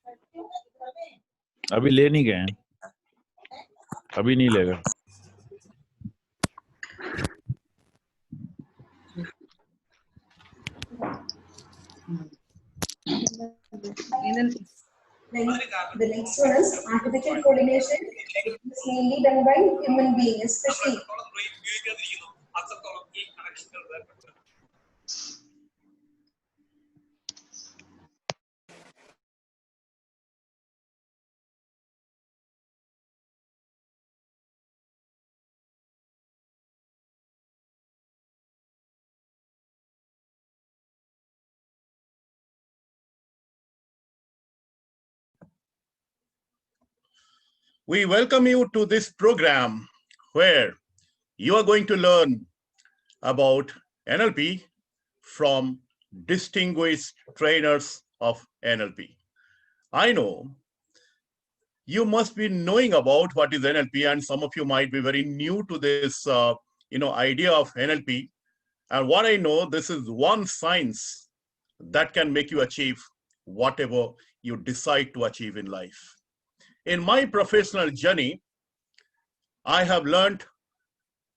अभी ले नहीं गए, अभी नहीं लेगा। The next one is artificial coordination. It is mainly done by human beings, especially. We welcome you to this program where you are going to learn about NLP from distinguished trainers of NLP. I know you must be knowing about what is NLP, and some of you might be very new to this idea of NLP. And what I know, this is one science that can make you achieve whatever you decide to achieve in life. In my professional journey, I have learned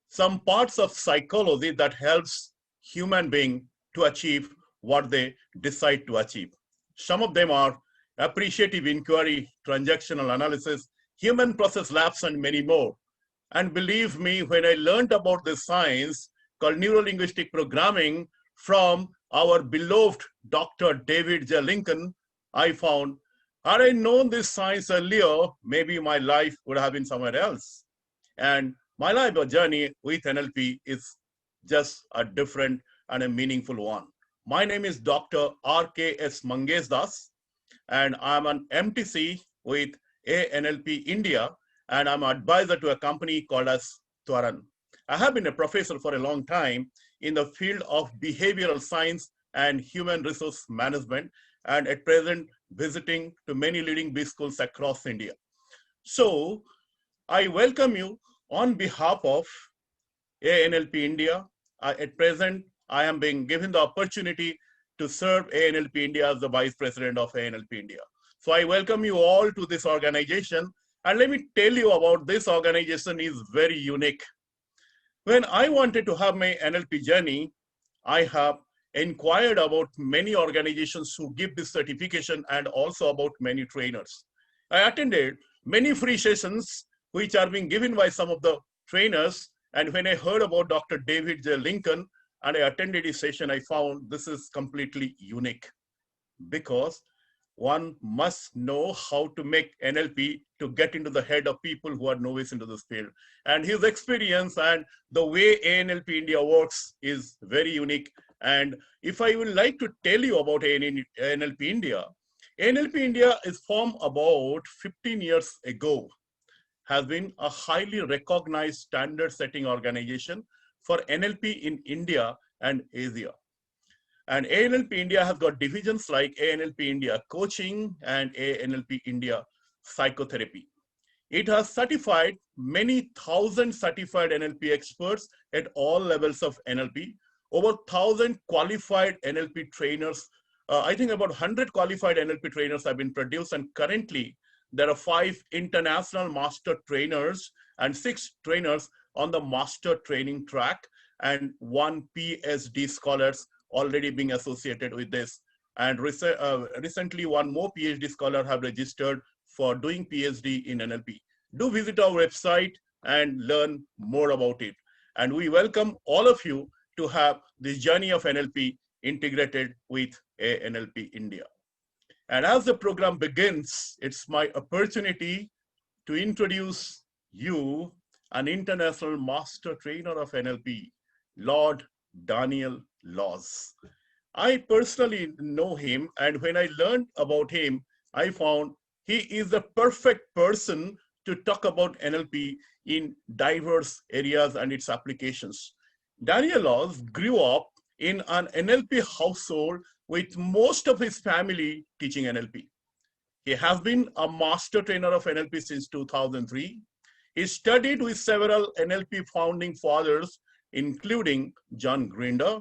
some parts of psychology that helps human being to achieve what they decide to achieve. Some of them are appreciative inquiry, transactional analysis, human process labs, and many more. And believe me, when I learned about this science called neuro-linguistic programming from our beloved Dr. David J. Lincoln, I found, had I known this science earlier, maybe my life would have been somewhere else. And my life journey with NLP is just a different and a meaningful one. My name is Dr. R.K.S. Mangesdas, and I'm an MTC with ANLP India, and I'm an advisor to a company called as Twaran. I have been a professor for a long time in the field of behavioral science and human resource management, and at present visiting to many leading B schools across India. So I welcome you on behalf of ANLP India. At present, I am being given the opportunity to serve ANLP India as the Vice President of ANLP India. So I welcome you all to this organization. And let me tell you about this organization is very unique. When I wanted to have my NLP journey, I have inquired about many organizations who give this certification and also about many trainers. I attended many free sessions which are being given by some of the trainers. And when I heard about Dr. David J. Lincoln and I attended his session, I found this is completely unique because one must know how to make NLP to get into the head of people who are novice into this field. And his experience and the way ANLP India works is very unique. And if I would like to tell you about ANLP India is formed about 15 years ago, has been a highly recognized standard setting organization for NLP in India and Asia. And ANLP India has got divisions like ANLP India Coaching and ANLP India Psychotherapy. It has certified many thousand certified NLP experts at all levels of NLP, over 1,000 qualified NLP trainers. I think about 100 qualified NLP trainers have been produced, and currently there are 5 international master trainers and 6 trainers on the master training track, and 1 PhD scholars already being associated with this. And recently, 1 more PhD scholar have registered for doing PhD in NLP. Do visit our website and learn more about it. And we welcome all of you to have this journey of NLP integrated with ANLP India. And as the program begins, it's my opportunity to introduce you an international master trainer of NLP, Lord Daniel Laws. I personally know him, and when I learned about him, I found he is the perfect person to talk about NLP in diverse areas and its applications. Daniel Laws grew up in an NLP household with most of his family teaching NLP. He has been a master trainer of NLP since 2003. He studied with several NLP founding fathers, including John Grinder,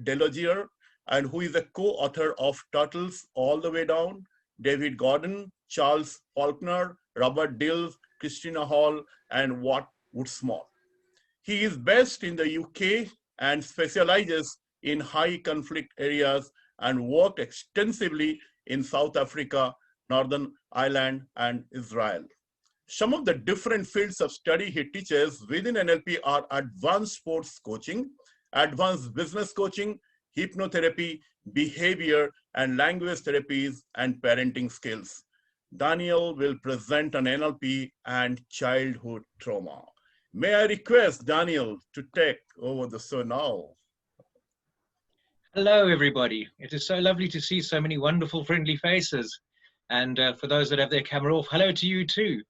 Delosier, and who is a co-author of Turtles All the Way Down, David Gordon, Charles Faulkner, Robert Dills, Christina Hall, and Watt Woodsmall. He is based in the UK and specializes in high conflict areas and worked extensively in South Africa, Northern Ireland, and Israel. Some of the different fields of study he teaches within NLP are advanced sports coaching, advanced business coaching, hypnotherapy, behavior and language therapies, and parenting skills. Daniel will present on NLP and childhood trauma. May I request Daniel to take over the show now? Hello, everybody. It is so lovely to see so many wonderful, friendly faces. And for those that have their camera off, hello to you too.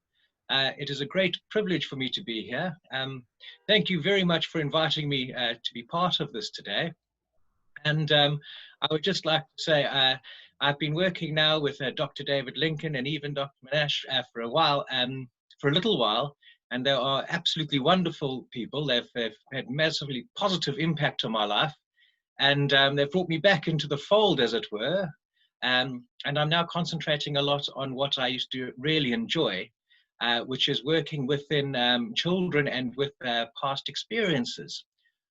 It is a great privilege for me to be here. Thank you very much for inviting me to be part of this today. And I would just like to say, I've been working now with Dr. David Lincoln and even Dr. Manash for a little while, and they are absolutely wonderful people. They've had massively positive impact on my life, and they've brought me back into the fold, as it were. And I'm now concentrating a lot on what I used to really enjoy, which is working within children and with past experiences.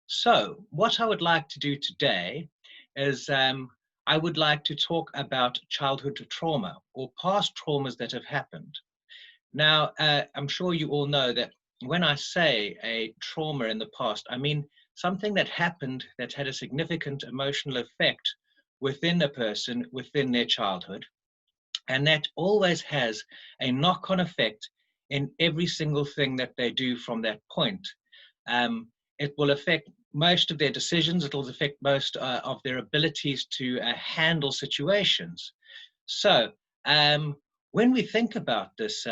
So what I would like to do today is I would like to talk about childhood trauma or past traumas that have happened. Now, I'm sure you all know that when I say a trauma in the past, I mean something that happened that had a significant emotional effect within a person, within their childhood. And that always has a knock-on effect in every single thing that they do from that point. It will affect most of their decisions. It will affect most of their abilities to handle situations. So when we think about this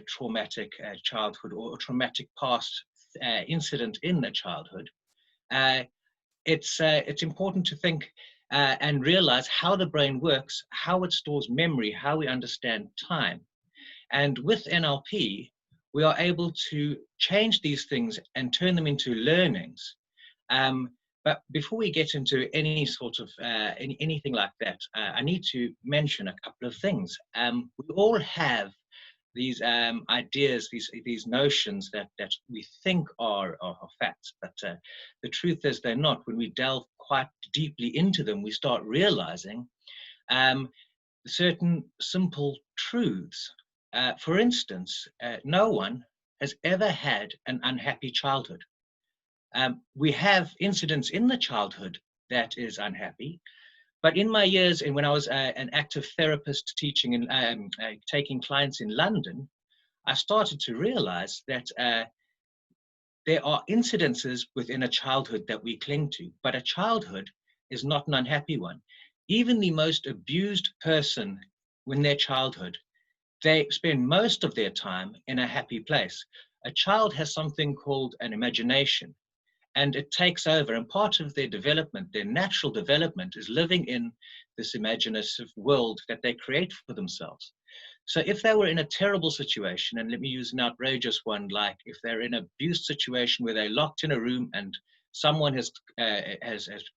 traumatic childhood or traumatic past incident in the childhood, it's important to think and realize how the brain works, how it stores memory, how we understand time. And with NLP, we are able to change these things and turn them into learnings. But before we get into any sort of anything like that, I need to mention a couple of things. We all have these ideas, these notions that we think are facts, but the truth is they're not. When we delve quite deeply into them, we start realizing certain simple truths. For instance, no one has ever had an unhappy childhood. We have incidents in the childhood that is unhappy, but in my years and when I was an active therapist teaching and taking clients in London, I started to realize that there are incidences within a childhood that we cling to, but a childhood is not an unhappy one. Even the most abused person in their childhood, they spend most of their time in a happy place. A child has something called an imagination, and it takes over. And part of their development, their natural development, is living in this imaginative world that they create for themselves. So if they were in a terrible situation, and let me use an outrageous one, like if they're in an abuse situation where they're locked in a room and someone has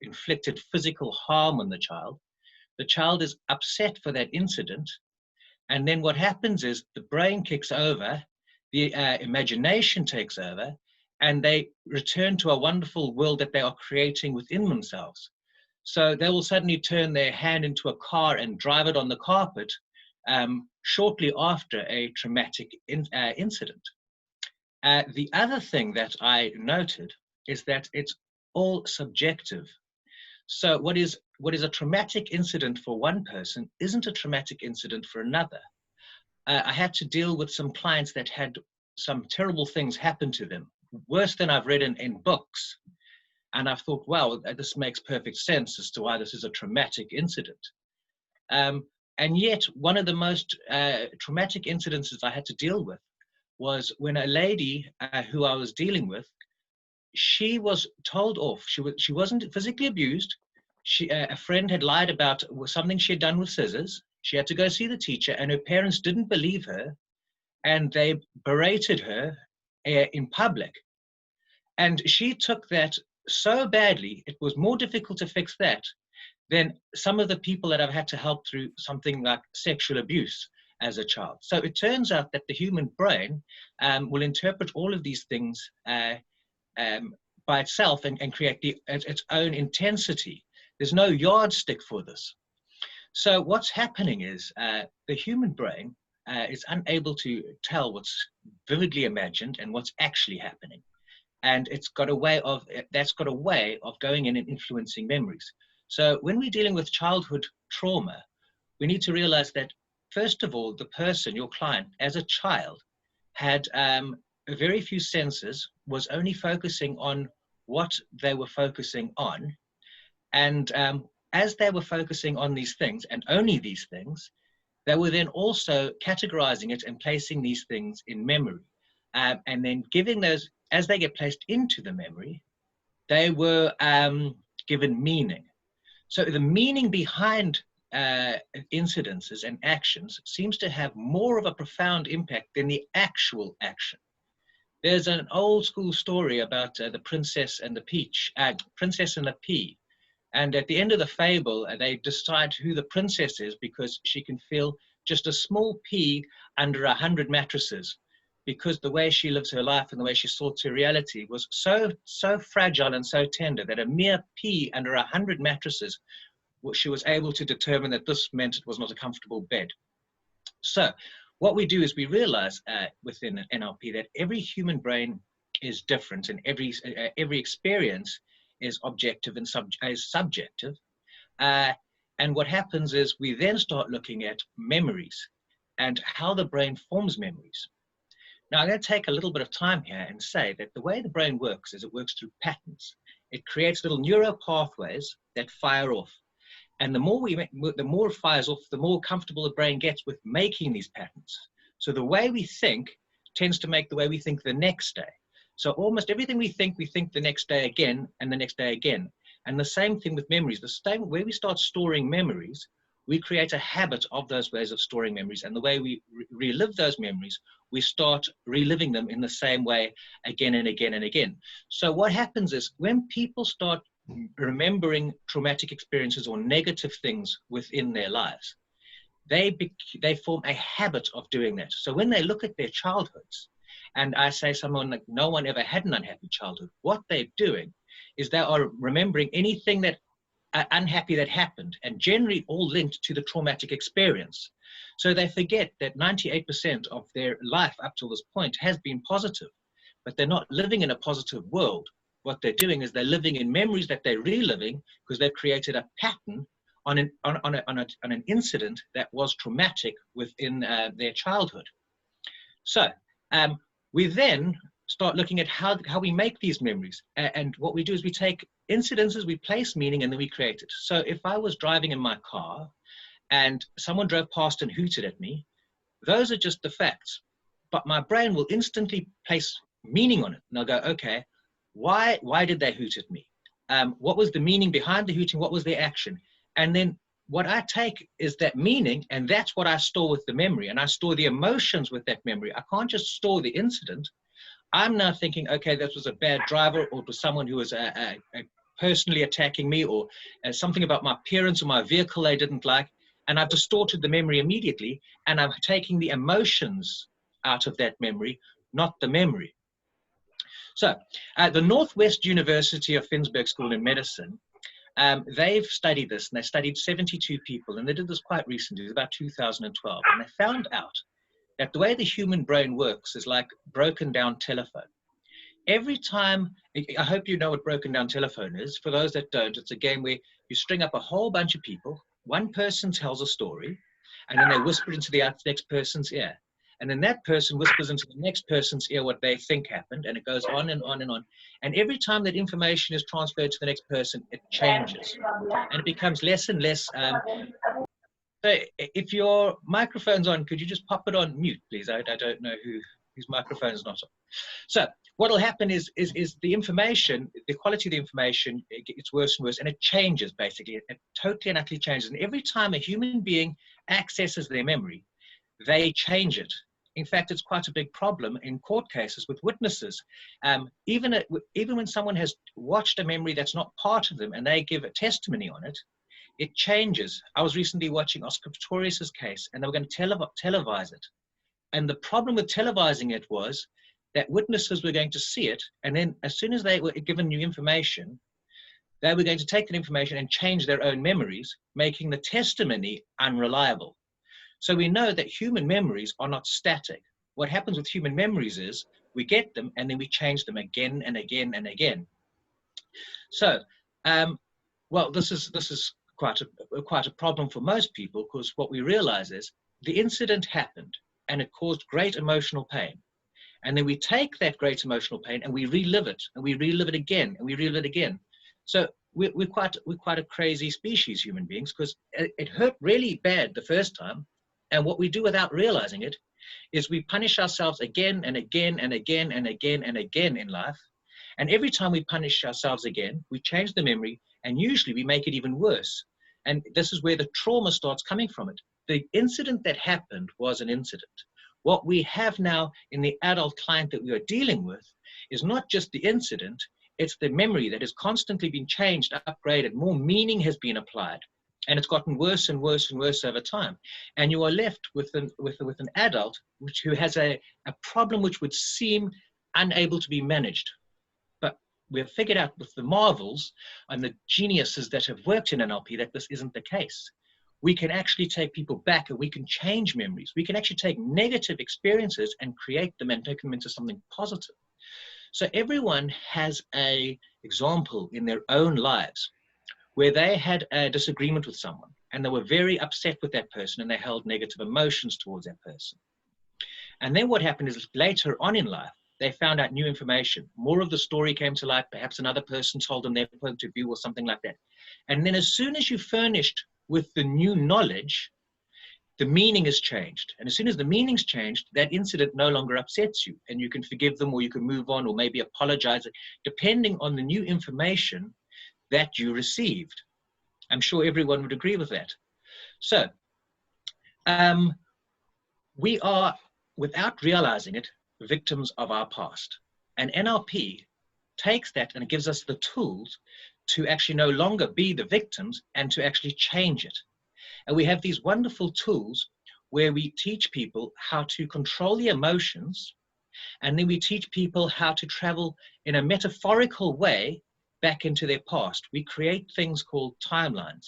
inflicted physical harm on the child is upset for that incident. And then what happens is the brain kicks over, the imagination takes over, and they return to a wonderful world that they are creating within themselves. So they will suddenly turn their hand into a car and drive it on the carpet shortly after a traumatic incident. The other thing that I noted is that it's all subjective. So what is a traumatic incident for one person isn't a traumatic incident for another. I had to deal with some clients that had some terrible things happen to them, worse than I've read in books. And I've thought, wow, this makes perfect sense as to why this is a traumatic incident. And yet, one of the most traumatic incidences I had to deal with was when a lady who I was dealing with, she was told off. She wasn't physically abused. A friend had lied about something she had done with scissors. She had to go see the teacher, and her parents didn't believe her, and they berated her in public. And she took that so badly, it was more difficult to fix that than some of the people that I've had to help through something like sexual abuse as a child. So it turns out that the human brain will interpret all of these things by itself and create its own intensity. There's no yardstick for this. So what's happening is the human brain is unable to tell what's vividly imagined and what's actually happening. And that's got a way of going in and influencing memories. So when we're dealing with childhood trauma, we need to realize that, first of all, the person, your client, as a child, had very few senses, was only focusing on what they were focusing on. And as they were focusing on these things, and only these things, they were then also categorizing it and placing these things in memory. And then giving those, as they get placed into the memory, they were given meaning. So the meaning behind incidences and actions seems to have more of a profound impact than the actual action. There's an old school story about the princess and the peach, princess and the pea. And at the end of the fable, they decide who the princess is because she can feel just a small pea under 100 mattresses, because the way she lives her life and the way she sorts her reality was so fragile and so tender that a mere pea under 100 mattresses, she was able to determine that this meant it was not a comfortable bed. So what we do is we realize within NLP that every human brain is different, and every experience is objective and subjective. And what happens is we then start looking at memories and how the brain forms memories. Now, I'm going to take a little bit of time here and say that the way the brain works is it works through patterns. It creates little neural pathways that fire off. And the more it fires off, the more comfortable the brain gets with making these patterns. So the way we think tends to make the way we think the next day. So almost everything we think the next day again, and the next day again. And the same thing with memories. The same way we start storing memories, we create a habit of those ways of storing memories. And the way we relive those memories, we start reliving them in the same way again and again and again. So what happens is when people start remembering traumatic experiences or negative things within their lives, they form a habit of doing that. So when they look at their childhoods, and I say someone like, no one ever had an unhappy childhood, what they're doing is they are remembering anything that unhappy that happened, and generally all linked to the traumatic experience. So they forget that 98% of their life up till this point has been positive, but they're not living in a positive world. What they're doing is they're living in memories that they're reliving because they've created a pattern on an incident that was traumatic within their childhood. So we then start looking at how we make these memories. And what we do is we take incidences, we place meaning, and then we create it. So if I was driving in my car and someone drove past and hooted at me, those are just the facts. But my brain will instantly place meaning on it. And I'll go, okay, why did they hoot at me? What was the meaning behind the hooting? What was their action? And then what I take is that meaning, and that's what I store with the memory. And I store the emotions with that memory. I can't just store the incident. I'm now thinking, okay, this was a bad driver, or it was someone who was personally attacking me, or something about my appearance or my vehicle they didn't like. And I've distorted the memory immediately, and I'm taking the emotions out of that memory, not the memory. So the Northwest University of Finnsburg School in Medicine, they've studied this, and they studied 72 people, and they did this quite recently, it was about 2012, and they found out that the way the human brain works is like broken down telephone. Every time, I hope you know what broken down telephone is. For those that don't, it's a game where you string up a whole bunch of people, one person tells a story, and then they whisper into the next person's ear. And then that person whispers into the next person's ear what they think happened, and it goes on and on and on. And every time that information is transferred to the next person, it changes. And it becomes less and less. So if your microphone's on, could you just pop it on mute, please? I don't know whose microphone is not on. So what will happen is the information, the quality of the information, it gets worse and worse, and it changes, basically. It totally and utterly changes. And every time a human being accesses their memory, they change it. In fact, it's quite a big problem in court cases with witnesses. Even when someone has watched a memory that's not part of them and they give a testimony on it, it changes. I was recently watching Oscar Pistorius's case, and they were going to televise it. And the problem with televising it was that witnesses were going to see it, and then as soon as they were given new information, they were going to take that information and change their own memories, making the testimony unreliable. So we know that human memories are not static. What happens with human memories is we get them and then we change them again and again and again. So, well, this is quite a problem for most people, because what we realize is the incident happened and it caused great emotional pain. And then we take that great emotional pain and we relive it, and we relive it again, and we relive it again. So we're quite a crazy species, human beings, because it hurt really bad the first time. And what we do without realizing it is we punish ourselves again and again and again and again and again in life. And every time we punish ourselves again, we change the memory, and usually we make it even worse. And this is where the trauma starts coming from it. The incident that happened was an incident. What we have now in the adult client that we are dealing with is not just the incident, it's the memory that has constantly been changed, upgraded, more meaning has been applied, and it's gotten worse and worse and worse over time. And you are left with an adult who has a problem which would seem unable to be managed. But we have figured out with the marvels and the geniuses that have worked in NLP that this isn't the case. We can actually take people back, and we can change memories. We can actually take negative experiences and create them and make them into something positive. So everyone has an example in their own lives where they had a disagreement with someone and they were very upset with that person and they held negative emotions towards that person. And then what happened is later on in life, they found out new information. More of the story came to light. Perhaps another person told them their point of view or something like that. And then as soon as you furnished with the new knowledge, the meaning has changed. And as soon as the meaning's changed, that incident no longer upsets you, and you can forgive them, or you can move on, or maybe apologize, depending on the new information that you received. I'm sure everyone would agree with that. So we are, without realizing it, victims of our past. And NLP takes that and it gives us the tools to actually no longer be the victims and to actually change it. And we have these wonderful tools where we teach people how to control the emotions, and then we teach people how to travel in a metaphorical way back into their past. We create things called timelines.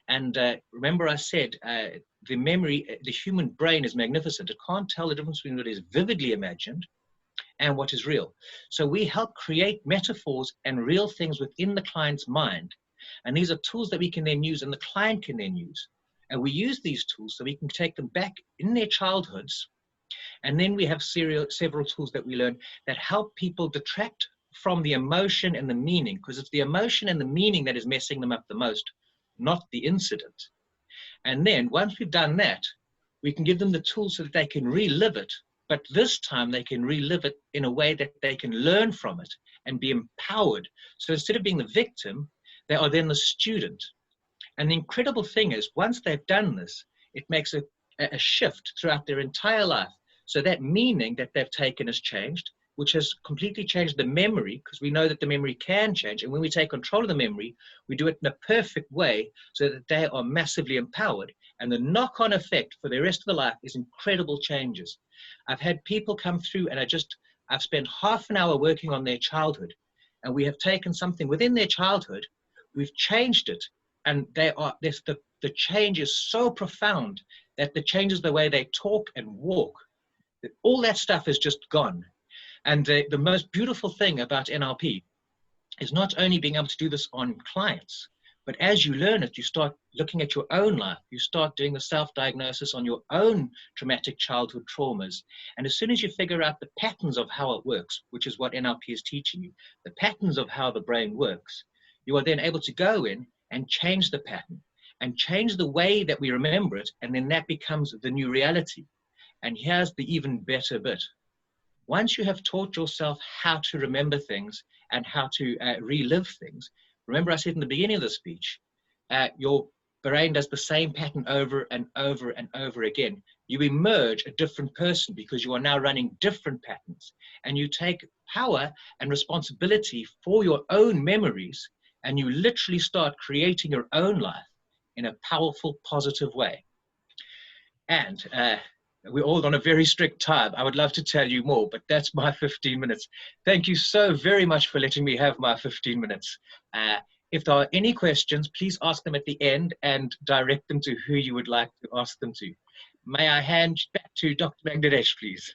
And remember I said, the memory, the human brain is magnificent. It can't tell the difference between what is vividly imagined and what is real. So we help create metaphors and real things within the client's mind. And these are tools that we can then use and the client can then use. And we use these tools so we can take them back in their childhoods. And then we have several tools that we learn that help people detract from the emotion and the meaning, because it's the emotion and the meaning that is messing them up the most, not the incident. And then once we've done that, we can give them the tools so that they can relive it, but this time they can relive it in a way that they can learn from it and be empowered. So instead of being the victim, they are then the student. And the incredible thing is, once they've done this, it makes a shift throughout their entire life. So that meaning that they've taken has changed, which has completely changed the memory, because we know that the memory can change. And when we take control of the memory, we do it in a perfect way so that they are massively empowered. And the knock-on effect for the rest of the life is incredible changes. I've had people come through and I've spent half an hour working on their childhood, and we have taken something within their childhood, we've changed it, and the change is so profound that it changes the way they talk and walk. All that stuff is just gone. And the most beautiful thing about NLP is not only being able to do this on clients, but as you learn it, you start looking at your own life. You start doing the self-diagnosis on your own traumatic childhood traumas. And as soon as you figure out the patterns of how it works, which is what NLP is teaching you, the patterns of how the brain works, you are then able to go in and change the pattern and change the way that we remember it. And then that becomes the new reality. And here's the even better bit. Once you have taught yourself how to remember things and how to relive things, remember I said in the beginning of the speech, your brain does the same pattern over and over and over again. You emerge a different person because you are now running different patterns, and you take power and responsibility for your own memories, and you literally start creating your own life in a powerful, positive way. And we're all on a very strict time. I would love to tell you more, but that's my 15 minutes. Thank you so very much for letting me have my 15 minutes. If there are any questions, please ask them at the end and direct them to who you would like to ask them to. May I hand back to Dr. Bangladesh, please?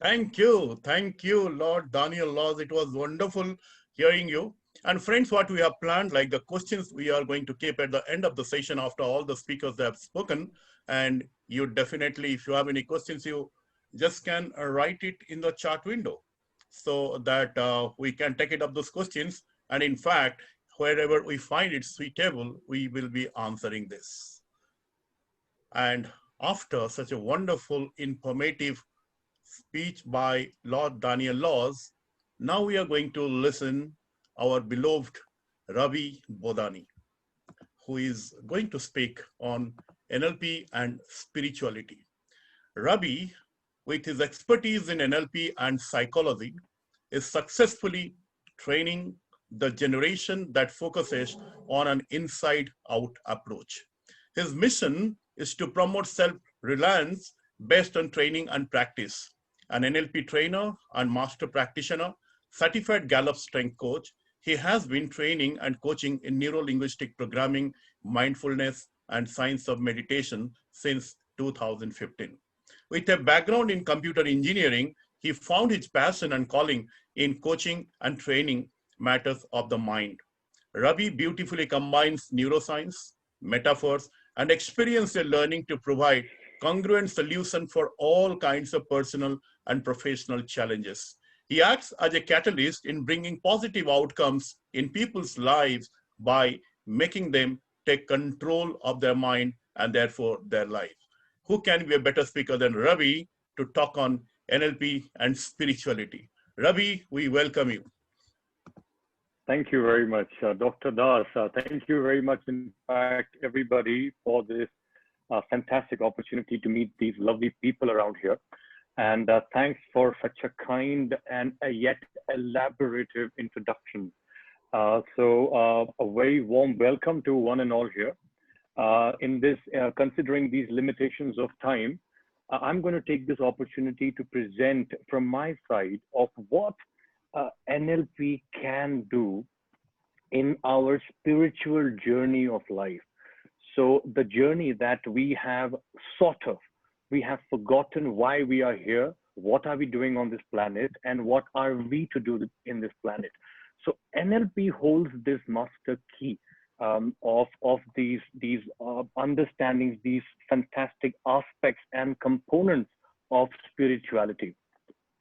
Thank you. Thank you, Lord Daniel Laws. It was wonderful hearing you. And friends, what we have planned, like the questions we are going to keep at the end of the session after all the speakers have spoken. And you definitely, if you have any questions, you just can write it in the chat window so that we can take it up those questions. And in fact, wherever we find it suitable, we will be answering this. And after such a wonderful, informative speech by Lord Daniel Laws, now we are going to listen our beloved Ravi Bodani, who is going to speak on NLP and spirituality. Ravi, with his expertise in NLP and psychology, is successfully training the generation that focuses on an inside-out approach. His mission is to promote self-reliance based on training and practice. An NLP trainer and master practitioner, certified Gallup strength coach, he has been training and coaching in neuro-linguistic programming, mindfulness, and science of meditation since 2015. With a background in computer engineering, he found his passion and calling in coaching and training matters of the mind. Ravi beautifully combines neuroscience, metaphors, and experiential learning to provide congruent solutions for all kinds of personal and professional challenges. He acts as a catalyst in bringing positive outcomes in people's lives by making them take control of their mind and therefore their life. Who can be a better speaker than Ravi to talk on NLP and spirituality? Ravi, we welcome you. Thank you very much, Dr. Das. Thank you very much, in fact, everybody, for this fantastic opportunity to meet these lovely people around here. And thanks for such a kind and yet elaborative introduction. So a very warm welcome to one and all here. In this, considering these limitations of time, I'm going to take this opportunity to present from my side of what NLP can do in our spiritual journey of life. So the journey that we have we have forgotten why we are here, what are we doing on this planet, and what are we to do in this planet. So NLP holds this master key of these understandings, these fantastic aspects and components of spirituality.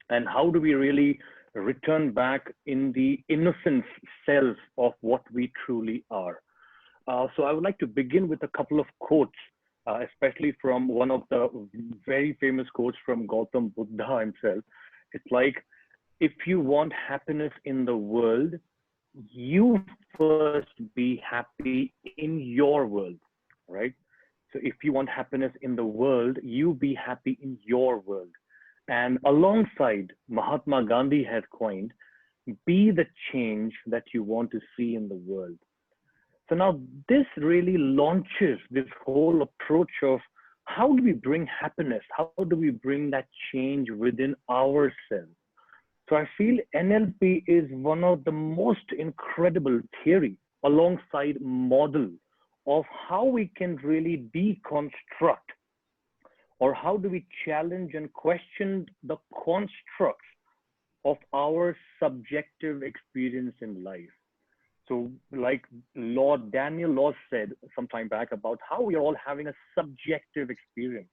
And how do we really return back in the innocent self of what we truly are? So I would like to begin with a couple of quotes, especially from one of the very famous quotes from Gautam Buddha himself. It's like, if you want happiness in the world, you first be happy in your world, right? So if you want happiness in the world, you be happy in your world. And alongside, Mahatma Gandhi has coined, be the change that you want to see in the world. So now this really launches this whole approach of how do we bring happiness? How do we bring that change within ourselves? So I feel NLP is one of the most incredible theory alongside model of how we can really deconstruct, or how do we challenge and question the constructs of our subjective experience in life. So like Lord Daniel Laws said some time back about how we are all having a subjective experience.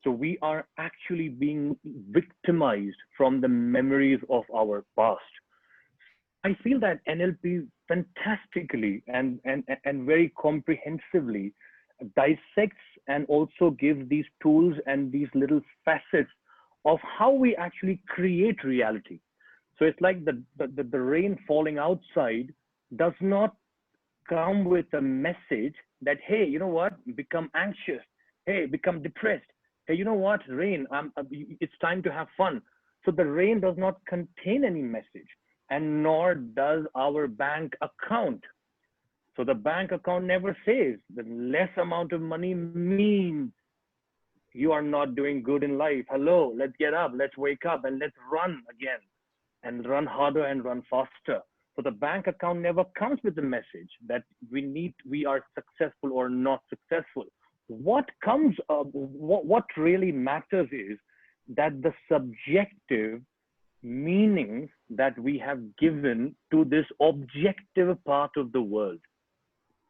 So we are actually being victimized from the memories of our past. I feel that NLP fantastically and very comprehensively dissects and also gives these tools and these little facets of how we actually create reality. So it's like the rain falling outside does not come with a message that, hey, you know what, become anxious. Hey, become depressed. Hey, you know what, rain, it's time to have fun. So the rain does not contain any message, and nor does our bank account. So the bank account never says the less amount of money means you are not doing good in life. Hello, let's get up, let's wake up, and let's run again, and run harder and run faster. So the bank account never comes with the message that we are successful or not successful. What comes up, what really matters is that the subjective meanings that we have given to this objective part of the world.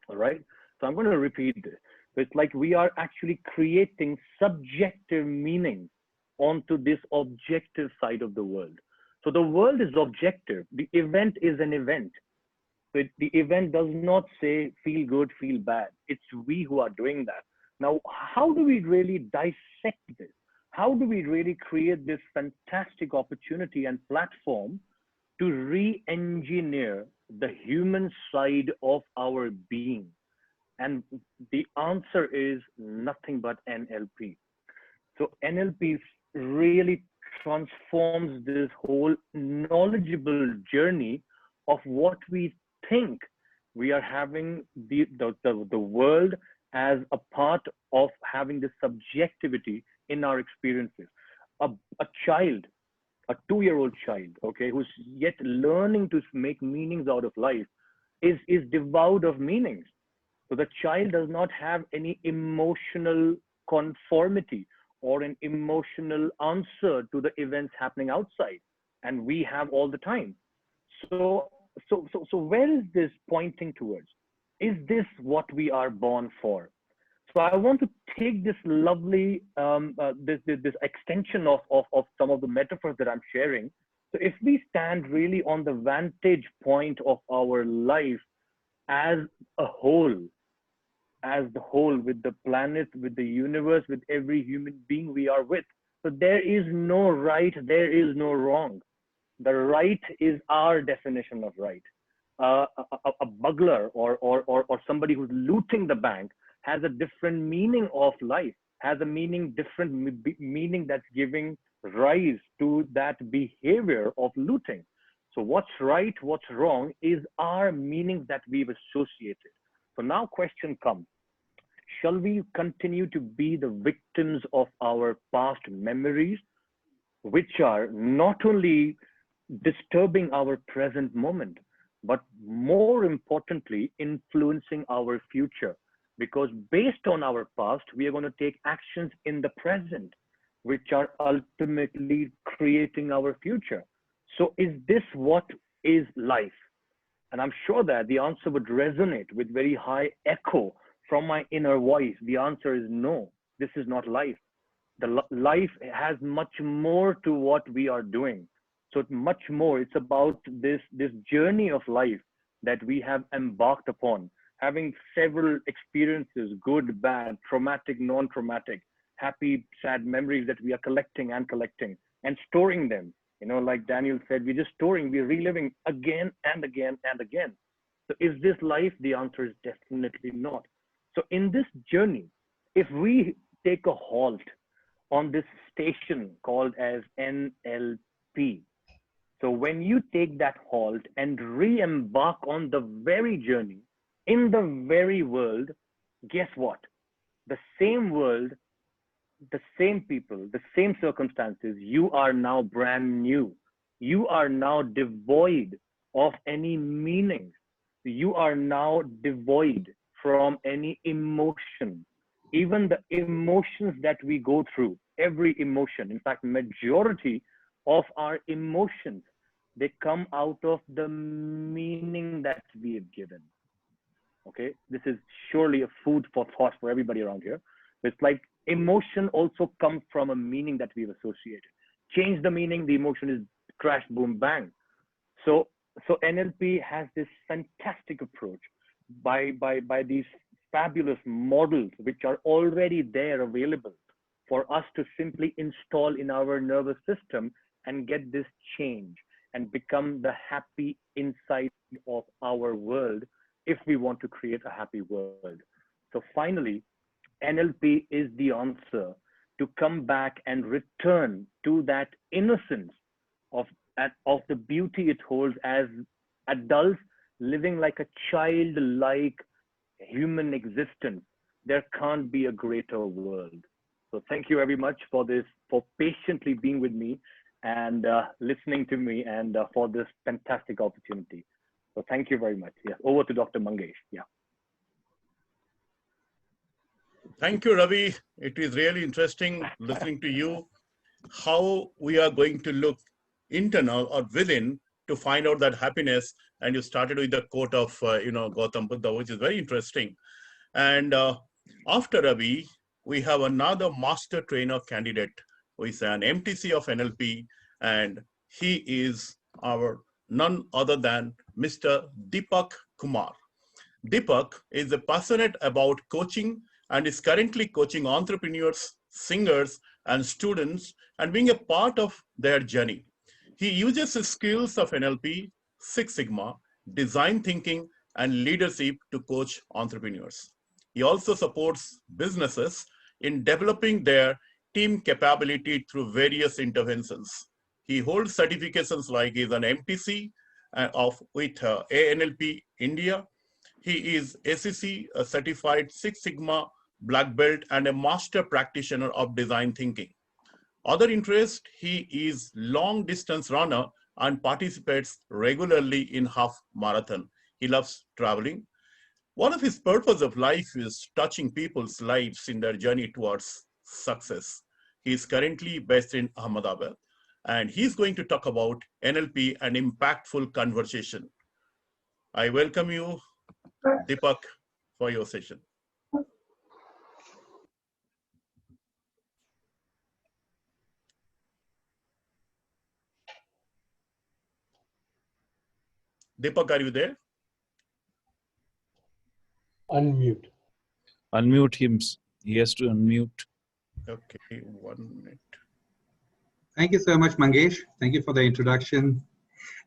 All right. So I'm going to repeat this. It's like we are actually creating subjective meaning onto this objective side of the world. So the world is objective. The event is an event. So the event does not say feel good, feel bad. It's we who are doing that. Now, how do we really dissect this? How do we really create this fantastic opportunity and platform to re-engineer the human side of our being? And the answer is nothing but NLP. So NLP really transforms this whole knowledgeable journey of what we think we are having the world as a part of having the subjectivity in our experiences. A child, a 2-year-old child, okay, who's yet learning to make meanings out of life is devoid of meanings. So the child does not have any emotional conformity or an emotional answer to the events happening outside, and we have all the time. So where is this pointing towards? Is this what we are born for? So I want to take this lovely this extension of some of the metaphors that I'm sharing. So if we stand really on the vantage point of our life as a whole, with the planet, with the universe, with every human being we are with. So there is no right, there is no wrong. The right is our definition of right. A burglar or somebody who's looting the bank has a different meaning of life, has a different meaning that's giving rise to that behavior of looting. So what's right, what's wrong is our meaning that we've associated. So now question comes, shall we continue to be the victims of our past memories, which are not only disturbing our present moment, but more importantly, influencing our future? Because based on our past, we are going to take actions in the present, which are ultimately creating our future. So is this what is life? And I'm sure that the answer would resonate with very high echo from my inner voice. The answer is no, this is not life. The life has much more to what we are doing. So much more, it's about this journey of life that we have embarked upon, having several experiences, good, bad, traumatic, non-traumatic, happy, sad memories that we are collecting and storing them. You know, like Daniel said, we're just storing, we're reliving again and again and again. So is this life? The answer is definitely not. So in this journey, if we take a halt on this station called as NLP, so when you take that halt and re-embark on the very journey, in the very world, guess what? The same world, the same people, the same circumstances, you are now brand new. You are now devoid of any meaning. You are now devoid from any emotion. Even the emotions that we go through, every emotion, in fact, majority of our emotions, they come out of the meaning that we have given. Okay, this is surely a food for thought for everybody around here. It's like emotion also comes from a meaning that we've associated. Change the meaning, the emotion is crash, boom, bang. So NLP has this fantastic approach by these fabulous models which are already there available for us to simply install in our nervous system and get this change and become the happy inside of our world if we want to create a happy world. So finally, NLP is the answer to come back and return to that innocence of the beauty it holds as adults living like a childlike human existence. There can't be a greater world. So thank you very much for this, for patiently being with me and listening to me, and for this fantastic opportunity. So thank you very much. Yes, over to Dr. Mangesh. Yeah. Thank you, Ravi. It is really interesting listening to you, how we are going to look internal or within to find out that happiness. And you started with the quote of, Gautam Buddha, which is very interesting. And after Ravi, we have another master trainer candidate who is an MTC of NLP, and he is our none other than Mr. Deepak Kumar. Deepak is passionate about coaching and is currently coaching entrepreneurs, singers, and students and being a part of their journey. He uses the skills of NLP, Six Sigma, design thinking, and leadership to coach entrepreneurs. He also supports businesses in developing their team capability through various interventions. He holds certifications like he's an MTC with ANLP India. He is ACC, a certified Six Sigma Black Belt, and a master practitioner of design thinking. Other interest, he is long distance runner and participates regularly in half marathon. He loves traveling. One of his purpose of life is touching people's lives in their journey towards success. He is currently based in Ahmedabad, and he's going to talk about NLP and impactful conversation. I welcome you, Deepak, for your session. Deepak, are you there? Unmute. Unmute him. He has to unmute. Okay, 1 minute. Thank you so much, Mangesh. Thank you for the introduction.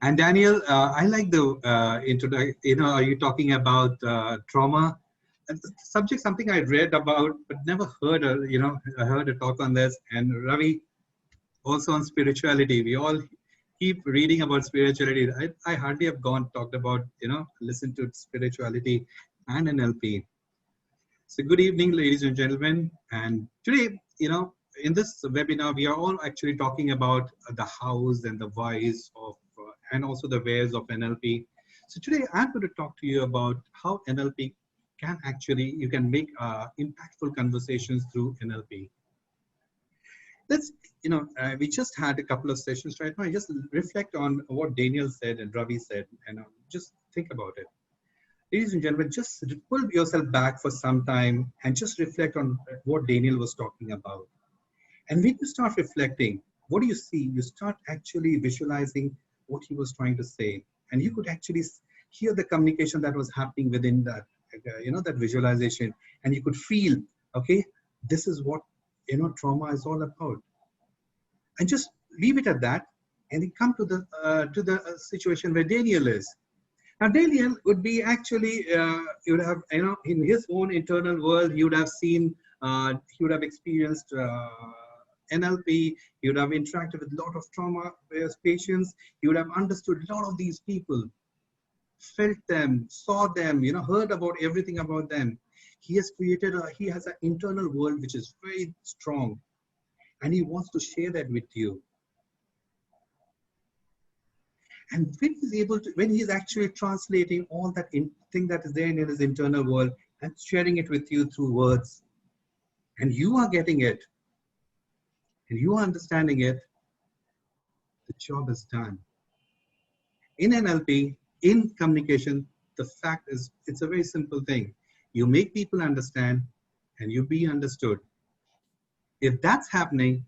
And Daniel, I like the introduction. Are you talking about trauma? The subject, something I read about, but never heard. I heard a talk on this. And Ravi, also on spirituality. We all keep reading about spirituality. I hardly have talked about, listen to spirituality and NLP. So good evening, ladies and gentlemen. And today, in this webinar, we are all actually talking about the hows and the whys of, and also the wheres of NLP. So today, I'm going to talk to you about how NLP can actually, you can make impactful conversations through NLP. Let's, we just had a couple of sessions right now. Just reflect on what Daniel said and Ravi said, and just think about it. Ladies and gentlemen, just pull yourself back for some time and just reflect on what Daniel was talking about. And when you start reflecting, what do you see? You start actually visualizing what he was trying to say. And you could actually hear the communication that was happening within that, that visualization. And you could feel, okay, this is what, trauma is all about. And just leave it at that. And then come to the situation where Daniel is. Now, Daniel would be actually, he would have, in his own internal world, he would have seen, he would have experienced NLP, he would have interacted with a lot of trauma patients, he would have understood a lot of these people, felt them, saw them, heard about everything about them. He has created, he has an internal world which is very strong, and he wants to share that with you. And when he's able to, when he's actually translating all that thing that is there in his internal world and sharing it with you through words, and you are getting it, and you are understanding it, the job is done. In NLP, in communication, the fact is, it's a very simple thing. You make people understand and you be understood. If that's happening,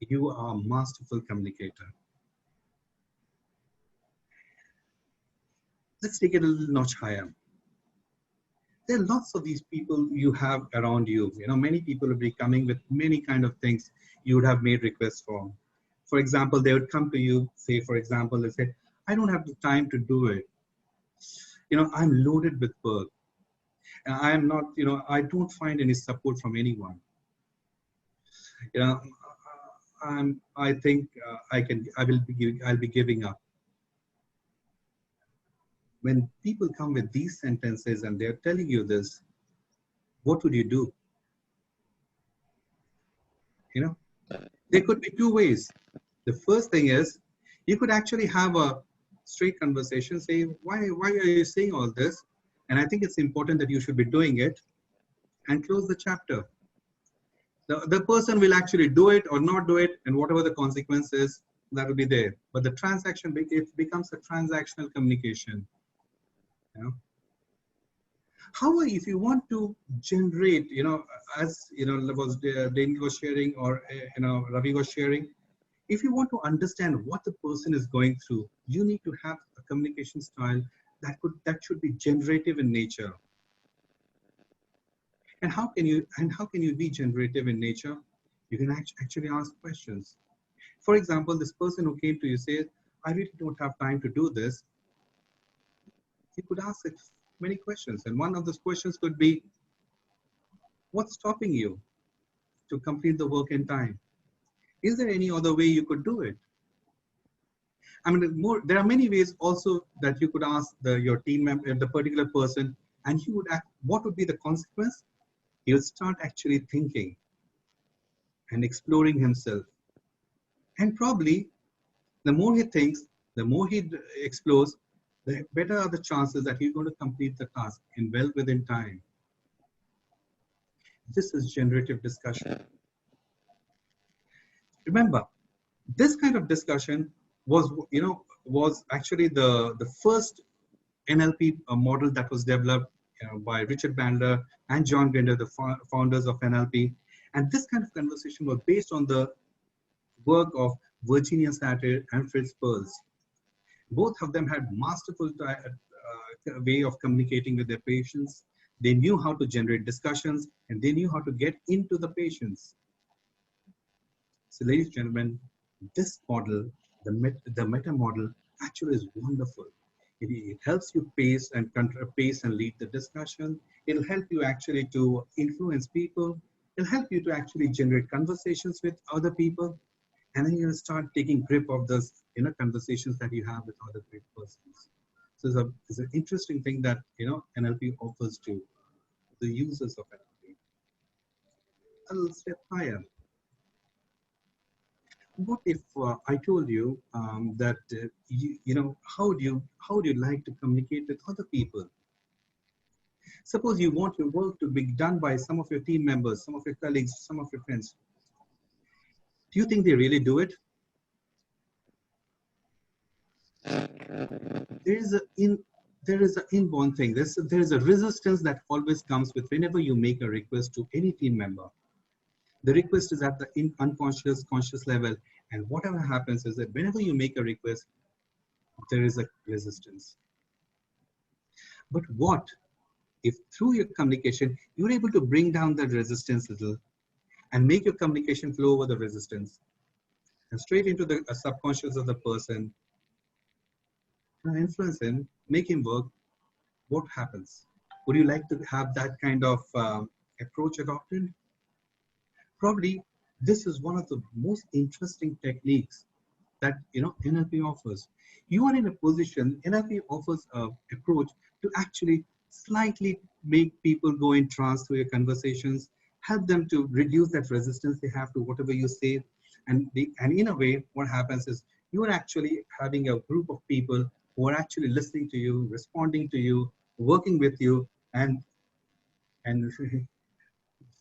you are a masterful communicator. Let's take it a little notch higher. There are lots of these people you have around you. Many people will be coming with many kind of things you would have made requests for. For example, they would come to you, say, for example, they say, I don't have the time to do it. I'm loaded with work. I am not, I don't find any support from anyone. I think I'll be giving up. when people come with these sentences and they're telling you this, what would you do? You know, there could be two ways. The first thing is you could actually have a straight conversation, say, why are you saying all this? And I think it's important that you should be doing it, and close the chapter. The person will actually do it or not do it, and whatever the consequences, that will be there. But the transaction, it becomes a transactional communication. You know? However, if you want to generate, as Daniel was sharing, or Ravi was sharing, if you want to understand what the person is going through, you need to have a communication style that should be generative in nature. And how can you be generative in nature? You can actually ask questions. For example, this person who came to you says, I really don't have time to do this. You could ask it many questions. And one of those questions could be, what's stopping you to complete the work in time? Is there any other way you could do it? I mean, there are many ways also that you could ask your team member, the particular person, and he would act, what would be the consequence? He would start actually thinking and exploring himself. And probably the more he thinks, the more he explores, the better are the chances that he's going to complete the task well within time. This is generative discussion. Remember, this kind of discussion was actually the first NLP model that was developed by Richard Bandler and John Grinder, the founders of NLP. And this kind of conversation was based on the work of Virginia Satir and Fritz Perls. Both of them had masterful way of communicating with their patients. They knew how to generate discussions, and they knew how to get into the patients. So, ladies and gentlemen, this model, the meta model, actually is wonderful. It helps you pace and lead the discussion. It'll help you actually to influence people. It'll help you to actually generate conversations with other people. And then you'll start taking grip of those conversations that you have with other great persons. So it's an interesting thing that NLP offers to the users of NLP. A little step higher. What if I told you that how do you like to communicate with other people? Suppose you want your work to be done by some of your team members, some of your colleagues, some of your friends. Do you think they really do it? There is an inborn thing. There is a resistance that always comes with whenever you make a request to any team member. The request is at the unconscious, conscious level, and whatever happens is that whenever you make a request, there is a resistance. But what if through your communication, you're able to bring down that resistance a little and make your communication flow over the resistance and straight into the subconscious of the person, influence him, make him work? What happens? Would you like to have that kind of approach adopted? Probably this is one of the most interesting techniques that NLP offers. You are in a position, NLP offers an approach to actually slightly make people go in trance through your conversations, help them to reduce that resistance they have to whatever you say. And in a way, what happens is you are actually having a group of people who are actually listening to you, responding to you, working with you, and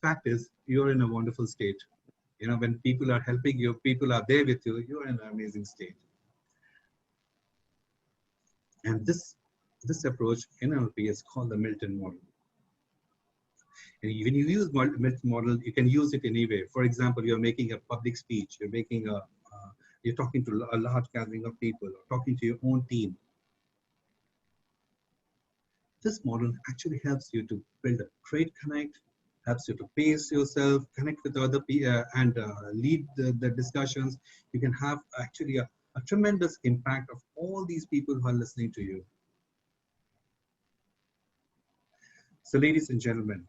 fact is, you're in a wonderful state. When people are helping you, people are there with you, you're in an amazing state. And this approach in NLP is called the Milton model. And when you use Milton model, you can use it anyway. For example, you're making a public speech, you're talking to a large gathering of people, or talking to your own team. This model actually helps you to build a great connect, helps you to pace yourself, connect with other people, and lead the discussions. You can have actually a tremendous impact of all these people who are listening to you. So, ladies and gentlemen,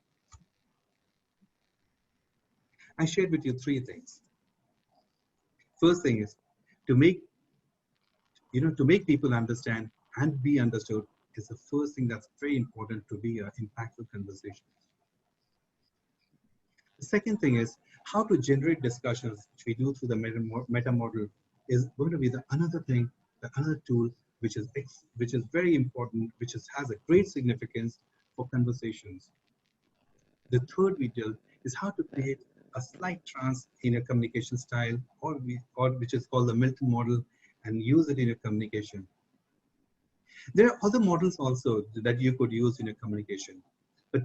I shared with you three things. First thing is to make people understand and be understood. is the first thing that's very important to be an impactful conversation. The second thing is how to generate discussions, which we do through the meta model, is going to be another thing, another tool, which is very important, which has a great significance for conversations. The third we did is how to create a slight trance in your communication style, or which is called the Milton model, and use it in your communication. There are other models also that you could use in your communication, but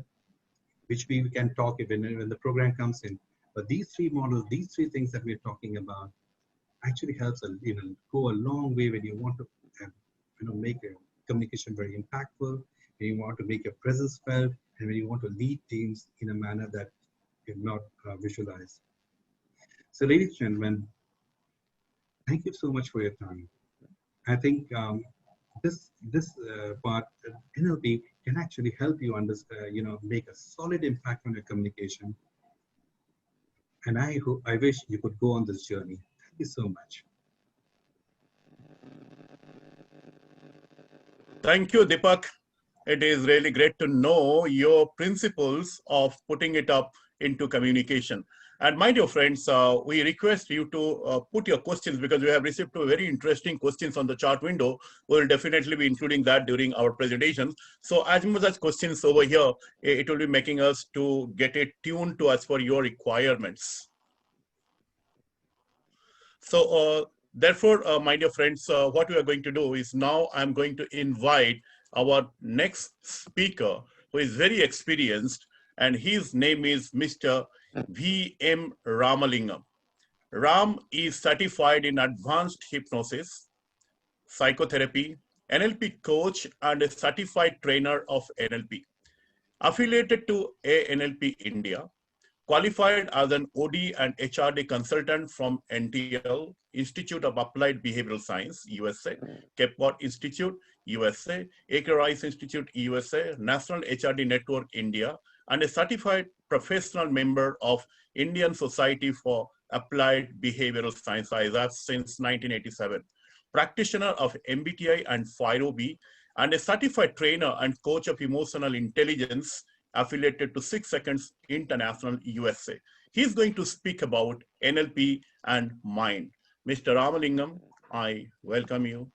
which we can talk when the program comes in. But these three models, these three things that we're talking about, actually helps go a long way when you want to make a communication very impactful, when you want to make your presence felt, and when you want to lead teams in a manner that you not visualize. So, ladies and gentlemen, thank you so much for your time. I think this part, NLP, can actually help you understand, make a solid impact on your communication. And I wish you could go on this journey. Thank you so much. Thank you, Deepak. It is really great to know your principles of putting it up into communication. And my dear friends, we request you to put your questions, because we have received two very interesting questions on the chat window. We'll definitely be including that during our presentations. So as much as questions over here, it will be making us to get it tuned to as per your requirements. So therefore, my dear friends, what we are going to do is now I'm going to invite our next speaker, who is very experienced, and his name is Mr. V.M. Ramalingam. Ram is certified in advanced hypnosis, psychotherapy, NLP coach, and a certified trainer of NLP. Affiliated to ANLP India, qualified as an OD and HRD consultant from NTL, Institute of Applied Behavioral Science, USA, Kepwat Institute, USA, A.K. Rice Institute, USA, National HRD Network, India, and a certified professional member of Indian Society for Applied Behavioral Science, ISAP, since 1987. Practitioner of MBTI and FIRO-B, and a certified trainer and coach of emotional intelligence, affiliated to 6 Seconds International, USA. He's going to speak about NLP and mind. Mr. Ramalingam, I welcome you.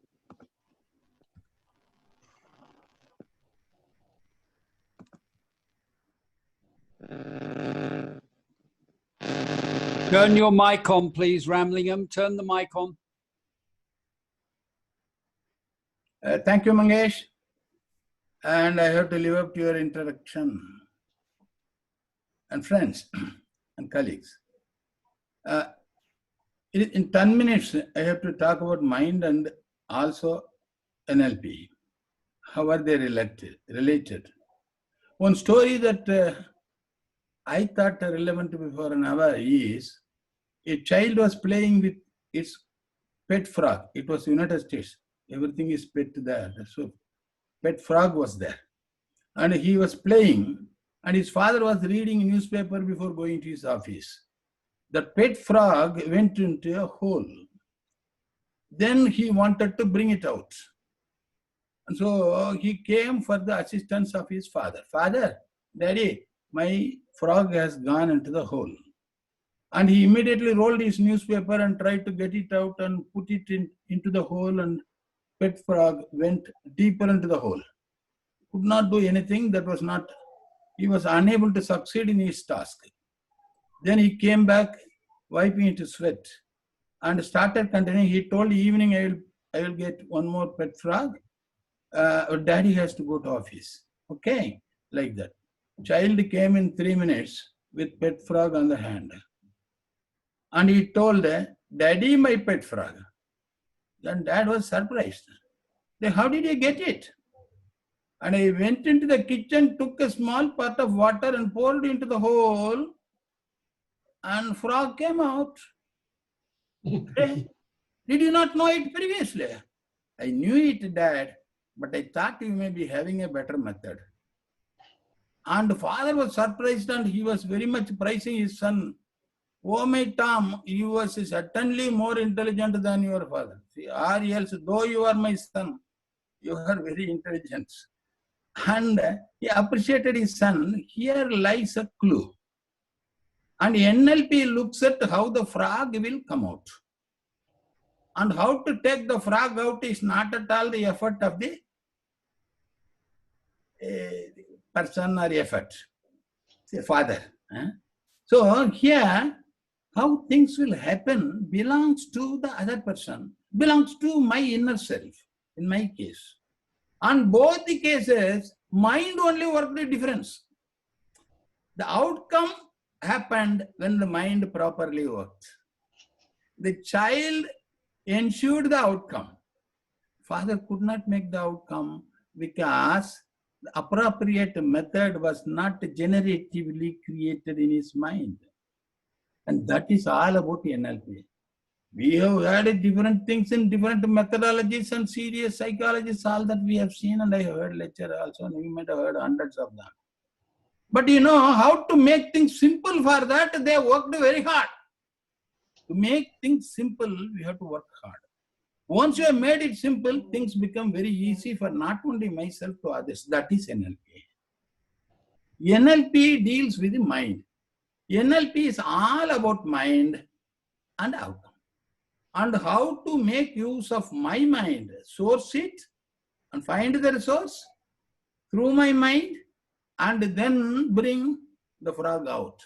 Turn your mic on, please, Ramalingam. Turn the mic on. Thank you, Mangesh. And I have to live up to your introduction. And friends and colleagues. In 10 minutes, I have to talk about mind and also NLP. How are they related? One story that I thought relevant before an hour is, a child was playing with its pet frog. It was United States. Everything is pet there. So pet frog was there. And he was playing, and his father was reading a newspaper before going to his office. The pet frog went into a hole. Then he wanted to bring it out. And so he came for the assistance of his father. Father, Daddy, my frog has gone into the hole. And he immediately rolled his newspaper and tried to get it out and put it into the hole, and pet frog went deeper into the hole. Could not do anything. He was unable to succeed in his task. Then he came back, wiping his sweat, and started continuing. He told, evening I will get one more pet frog. Daddy has to go to office. Okay, like that. Child came in 3 minutes with pet frog on the hand. And he told, Daddy, my pet frog. Then Dad was surprised. Then how did you get it? And I went into the kitchen, took a small pot of water and poured into the hole, and frog came out. Did you not know it previously? I knew it, Dad, but I thought you may be having a better method. And the father was surprised, and he was very much praising his son. Oh my Tom, you are certainly more intelligent than your father. See, or else, though you are my son, You are very intelligent. And he appreciated his son. Here lies a clue. And NLP looks at how the frog will come out. And how to take the frog out is not at all the effort of the person or effort, say father. So here, how things will happen belongs to the other person, belongs to my inner self, in my case. On both the cases, mind only worked the difference. The outcome happened when the mind properly worked. The child ensured the outcome. Father could not make the outcome because the appropriate method was not generatively created in his mind. And that is all about NLP. We have heard different things in different methodologies and serious psychologists, all that we have seen, and I have heard lecture also, and we might have heard hundreds of them. But you know, how to make things simple for that, they worked very hard. To make things simple, we have to work hard. Once you have made it simple, things become very easy for not only myself to others. That is NLP. NLP deals with the mind. NLP is all about mind and outcome. And how to make use of my mind, source it and find the resource through my mind, and then bring the frog out.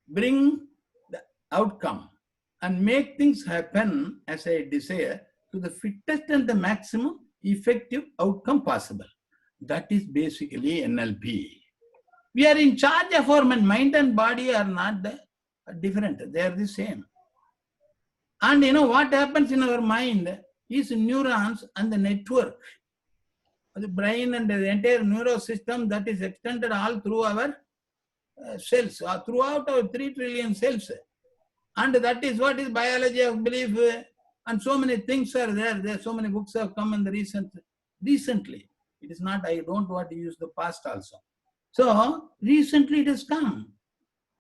Bring the outcome and make things happen as I desire to the fittest and the maximum effective outcome possible. That is basically NLP. We are in charge of our mind and body are not different. They are the same. And you know what happens in our mind is neurons and the network. The brain and the entire neuro system that is extended all through our cells, throughout our 3 trillion cells. And that is what is biology of belief, and so many things are there. There so many books have come in the recently. It is not, I don't want to use the past also. So recently it has come.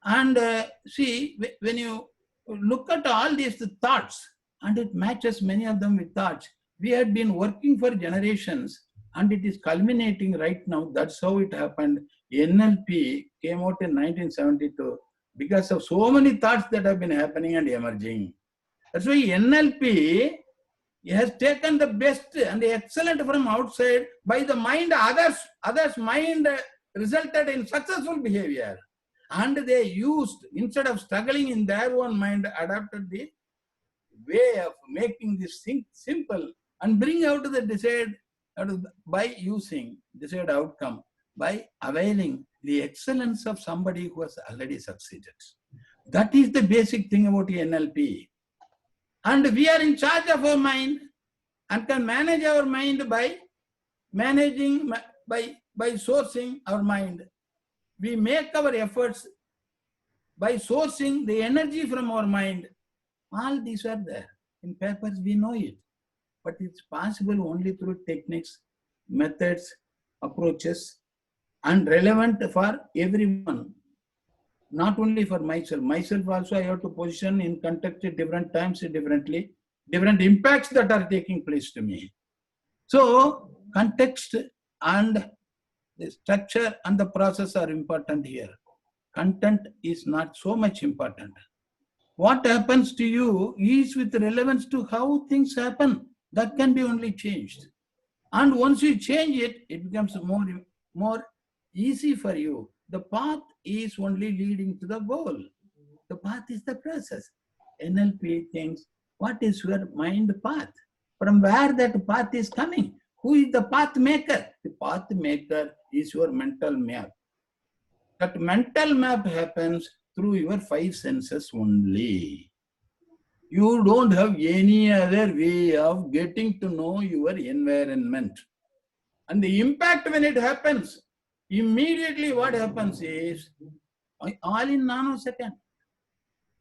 And see, when you look at all these thoughts, and it matches many of them with thoughts, we had been working for generations, and it is culminating right now. That's how it happened. NLP came out in 1972 because of so many thoughts that have been happening and emerging. That's why NLP has taken the best and the excellent from outside by the mind. Others' mind resulted in successful behavior. And they used, instead of struggling in their own mind, adopted the way of making this thing simple and bring out the desired, by using desired outcome, by availing the excellence of somebody who has already succeeded. That is the basic thing about NLP. And we are in charge of our mind and can manage our mind by managing, by sourcing our mind. We make our efforts by sourcing the energy from our mind. All these are there. In papers, we know it. But it's possible only through techniques, methods, approaches, and relevant for everyone. Not only for myself. Myself also I have to position in context at different times differently. Different impacts that are taking place to me. So, context and the structure and the process are important here. Content is not so much important. What happens to you is with relevance to how things happen. That can be only changed. And once you change it, it becomes more easy for you. The path is only leading to the goal. The path is the process. NLP thinks, what is your mind path? From where that path is coming? Who is the path maker? The path maker is your mental map. That mental map happens through your 5 senses only. You don't have any other way of getting to know your environment. And the impact when it happens, immediately what happens is, all in nanosecond.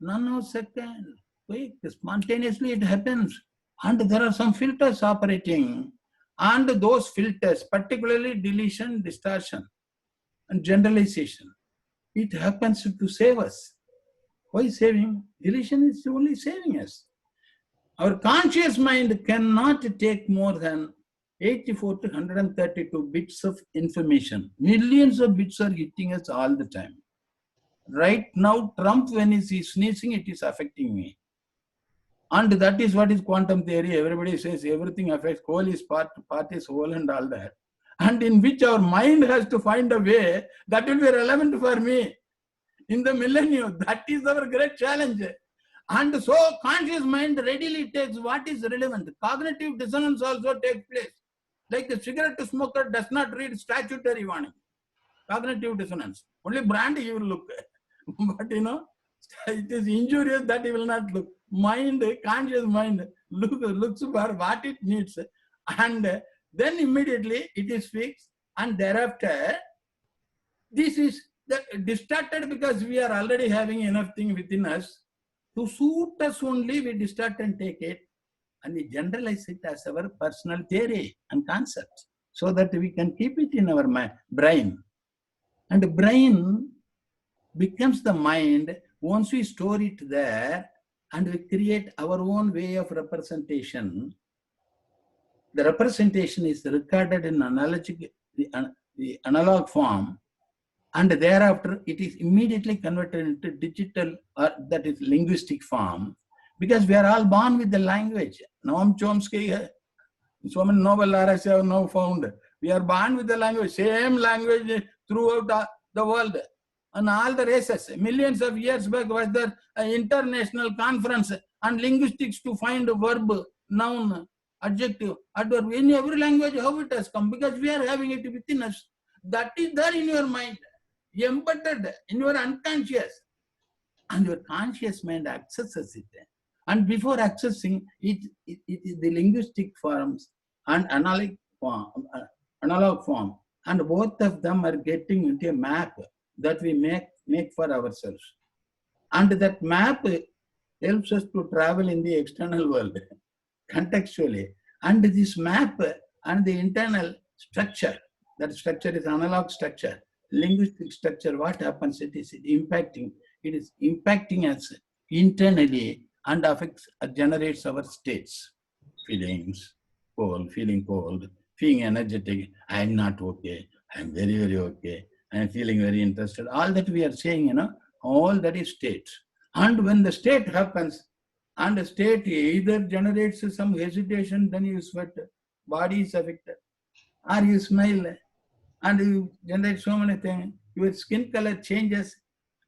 Nanosecond, quick, spontaneously it happens. And there are some filters operating. And those filters, particularly deletion, distortion, and generalization, it happens to save us. Why saving? Deletion is only saving us. Our conscious mind cannot take more than 84 to 132 bits of information. Millions of bits are hitting us all the time. Right now, Trump, when he's sneezing, it is affecting me. And that is what is quantum theory. Everybody says everything affects, whole is part is whole and all that. And in which our mind has to find a way that will be relevant for me in the millennium. That is our great challenge. And so conscious mind readily takes what is relevant. Cognitive dissonance also takes place. Like the cigarette smoker does not read statutory warning. Cognitive dissonance. Only brand he will look. But it is injurious that he will not look. Mind, conscious mind, looks for what it needs. And then immediately it is fixed. And thereafter, this is distorted because we are already having enough thing within us. To suit us only, we distort and take it. And we generalize it as our personal theory and concept so that we can keep it in our brain. And the brain becomes the mind once we store it there and we create our own way of representation. The representation is recorded in the analog form, and thereafter it is immediately converted into digital, or that is linguistic form, because we are all born with the language. Noam Chomsky, so many Nobel laureates have now found, we are born with the language, same language throughout the world. And all the races, millions of years back was there an international conference on linguistics to find a verb, noun, adjective, adverb. In every language, how it has come? Because we are having it within us. That is there in your mind, embedded in your unconscious. And your conscious mind accesses it. And before accessing it, it is the linguistic forms and analog form. And both of them are getting into a map that we make for ourselves. And that map helps us to travel in the external world contextually. And this map and the internal structure, that structure is analog structure, linguistic structure, what happens, it is impacting us internally and affects, generates our states, feelings, feeling cold, feeling energetic, I am not okay, I am very, very okay, I am feeling very interested. All that we are saying, all that is state. And when the state happens, and the state either generates some hesitation, then you sweat, body is affected, or you smile, and you generate so many things, your skin color changes,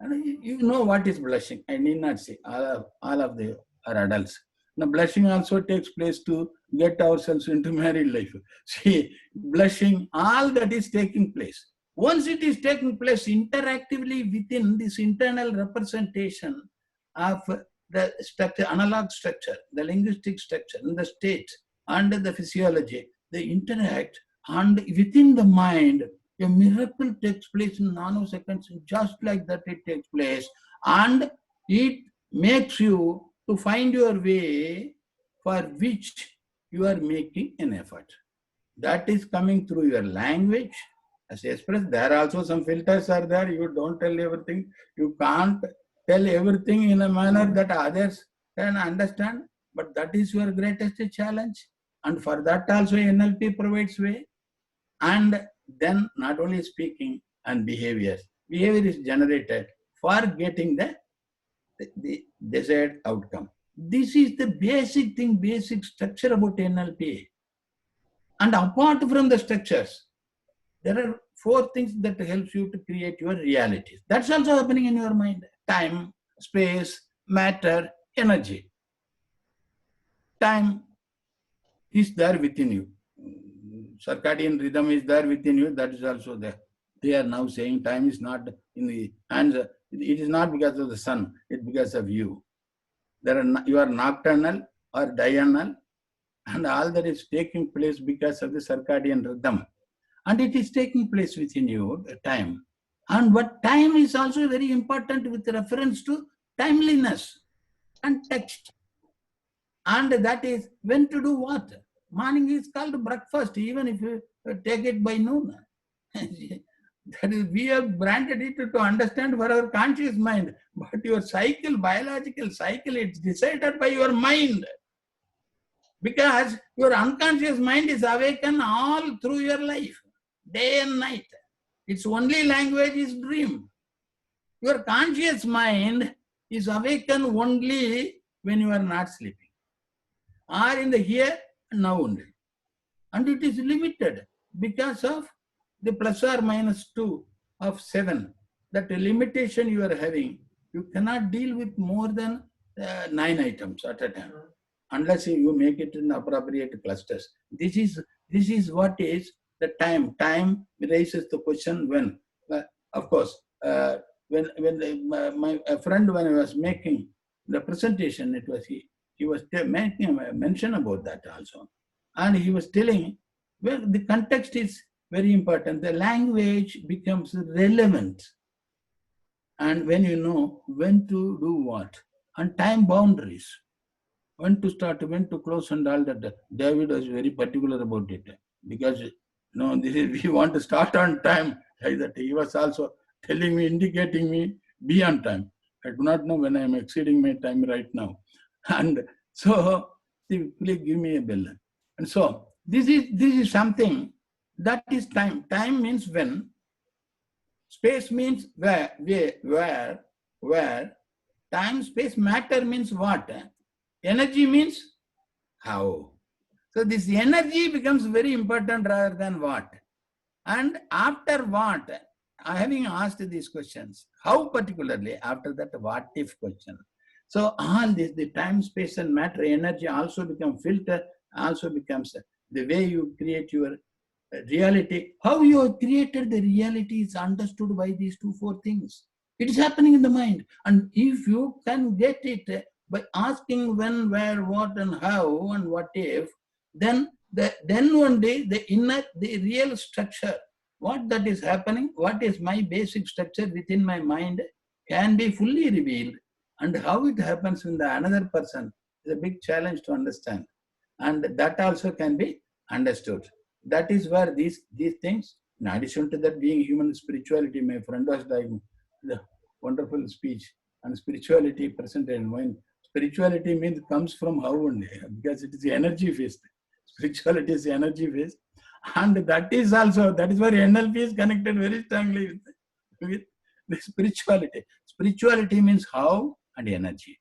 and you know what is blushing. I need not say, all of them are adults. Now, blushing also takes place to get ourselves into married life. See, blushing, all that is taking place. Once it is taking place interactively within this internal representation of the structure, analog structure, the linguistic structure, and the state, and the physiology, they interact, and within the mind, a miracle takes place in nanoseconds, just like that it takes place, and it makes you to find your way for which you are making an effort. That is coming through your language. As expressed, there are also some filters are there. You don't tell everything. You can't tell everything in a manner that others can understand. But that is your greatest challenge. And for that also NLP provides way. And then not only speaking and behavior. Behavior is generated for getting the desired outcome. This is the basic thing, basic structure about NLP. And apart from the structures, there are 4 things that helps you to create your realities. That's also happening in your mind. Time, space, matter, energy. Time is there within you. Circadian rhythm is there within you. That is also there. They are now saying time is not in the hands. It is not because of the sun. It's because of you. You are nocturnal or diurnal, and all that is taking place because of the circadian rhythm. And it is taking place within you, time. And what time is also very important with reference to timeliness, context. And that is when to do what. Morning is called breakfast, even if you take it by noon. That is, we have branded it to understand for our conscious mind. But your cycle, biological cycle, it's decided by your mind. Because your unconscious mind is awakened all through your life, day and night. Its only language is dream. Your conscious mind is awakened only when you are not sleeping, or in the here and now only. And it is limited because of the plus or minus 2 of 7. That limitation you are having, you cannot deal with more than 9 items at a time, unless you make it in appropriate clusters. This is what is the time. Time raises the question when. Of course, when my friend, when I was making the presentation, it was he was making a mention about that also. And he was telling, well, the context is very important. The language becomes relevant. And when you know when to do what, and time boundaries, when to start, when to close, and all that. David was very particular about it, because we want to start on time. Like that. He was also telling me, indicating me, be on time. I do not know when I am exceeding my time right now. And so, please give me a bell. And so, this is something that is time. Time means when. Space means where. Time, space, matter means what? Energy means how. So this energy becomes very important rather than what. And after what, having asked these questions, how particularly after that what if question. So all this, the time, space and matter, energy also become filter, also becomes the way you create your reality. How you have created the reality is understood by these 2-4 things. It is happening in the mind. And if you can get it by asking when, where, what, and how, and what if, then one day the real structure, what that is happening, what is my basic structure within my mind, can be fully revealed. And how it happens in the another person is a big challenge to understand. And that also can be understood. That is where these things, in addition to that, being human spirituality, my friend was doing the wonderful speech, and spirituality presented. When spirituality means comes from how only, because it is energy based. Spirituality is energy based, and that is where NLP is connected very strongly with the spirituality. Spirituality means how and energy.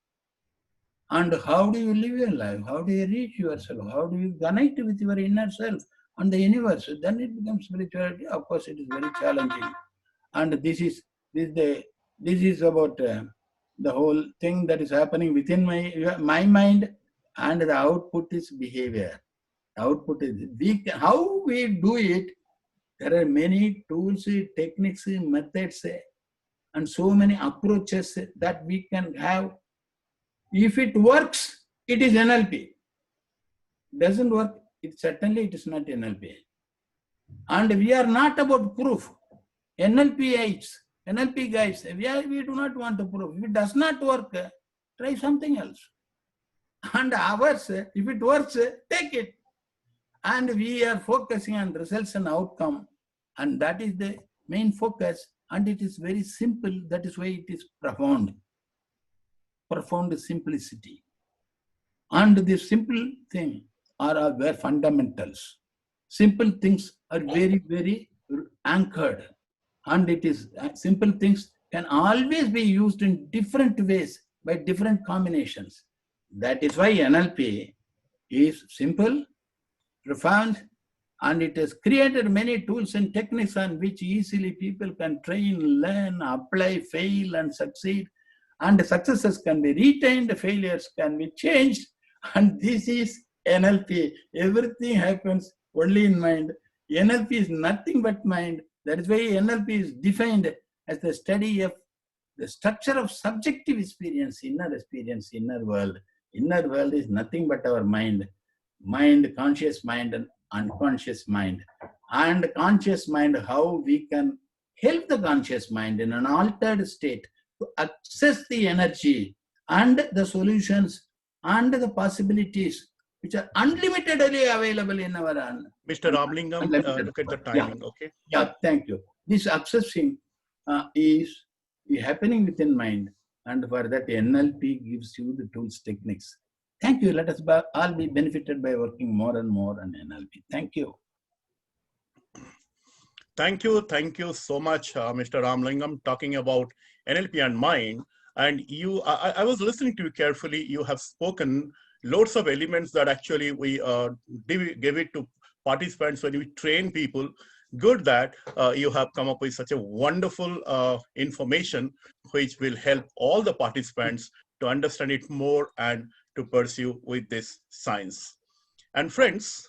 And how do you live your life? How do you reach yourself? How do you connect with your inner self and the universe? Then it becomes spirituality. Of course, it is very challenging. And this is about the whole thing that is happening within my mind, and the output is behavior. Output is how we do it. There are many tools, techniques, methods, and so many approaches that we can have. If it works, it is NLP. Doesn't work, it is not NLP. And we are not about proof. NLP guys, we do not want to prove. If it does not work, try something else. And ours, if it works, take it. And we are focusing on results and outcome. And that is the main focus. And it is very simple. That is why it is profound. Profound simplicity. And the simple thing are where fundamentals. Simple things are very, very anchored. And it is simple things can always be used in different ways by different combinations. That is why NLP is simple, profound, and it has created many tools and techniques on which easily people can train, learn, apply, fail, and succeed. And successes can be retained, failures can be changed. And this is NLP. Everything happens only in mind. NLP is nothing but mind. That is why NLP is defined as the study of the structure of subjective experience, inner world. Inner world is nothing but our mind. Mind, conscious mind, and unconscious mind. And conscious mind, how we can help the conscious mind in an altered state to access the energy and the solutions and the possibilities which are unlimitedly available in our Mr. Ramlingam, look at the timing, okay? Yeah, thank you. This accessing is happening within mind, and for that NLP gives you the tools, techniques. Thank you. Let us all be benefited by working more and more on NLP. Thank you. Thank you so much, Mr. Ramlingam, talking about NLP and mind. And I was listening to you carefully. You have spoken loads of elements that actually we give it to participants when we train people. Good that you have come up with such a wonderful information, which will help all the participants to understand it more and to pursue with this science. And friends,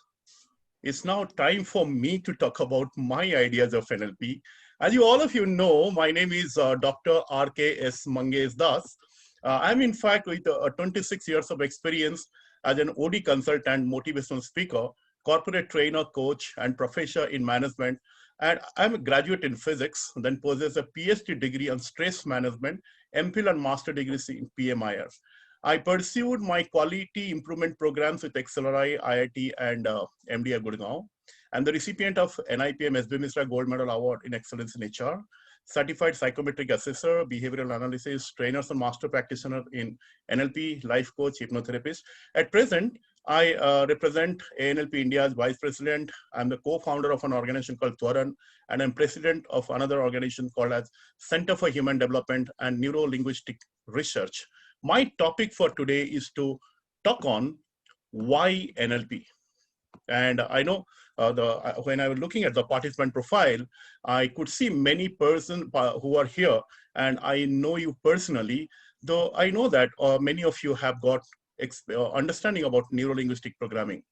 it's now time for me to talk about my ideas of NLP. As all of you know, my name is Dr. R.K.S. Mangesh Das. I'm in fact with 26 years of experience as an OD consultant, motivational speaker, corporate trainer, coach, and professor in management. And I'm a graduate in physics, then possess a PhD degree on stress management, MPhil and master degrees in PMIR. I pursued my quality improvement programs with XLRI, IIT, and MD at Gurgaon. I'm the recipient of NIPM SB Misra Gold Medal Award in Excellence in HR, certified psychometric assessor, behavioral analysis, trainers and master practitioner in NLP, life coach, hypnotherapist. At present, I represent ANLP India's vice president. I'm the co-founder of an organization called Twaran, and I'm president of another organization called as Center for Human Development and Neuro-Linguistic Research. My topic for today is to talk on why NLP. And I know when I was looking at the participant profile, I could see many persons who are here, and I know you personally, though I know that many of you have got understanding about neuro-linguistic programming.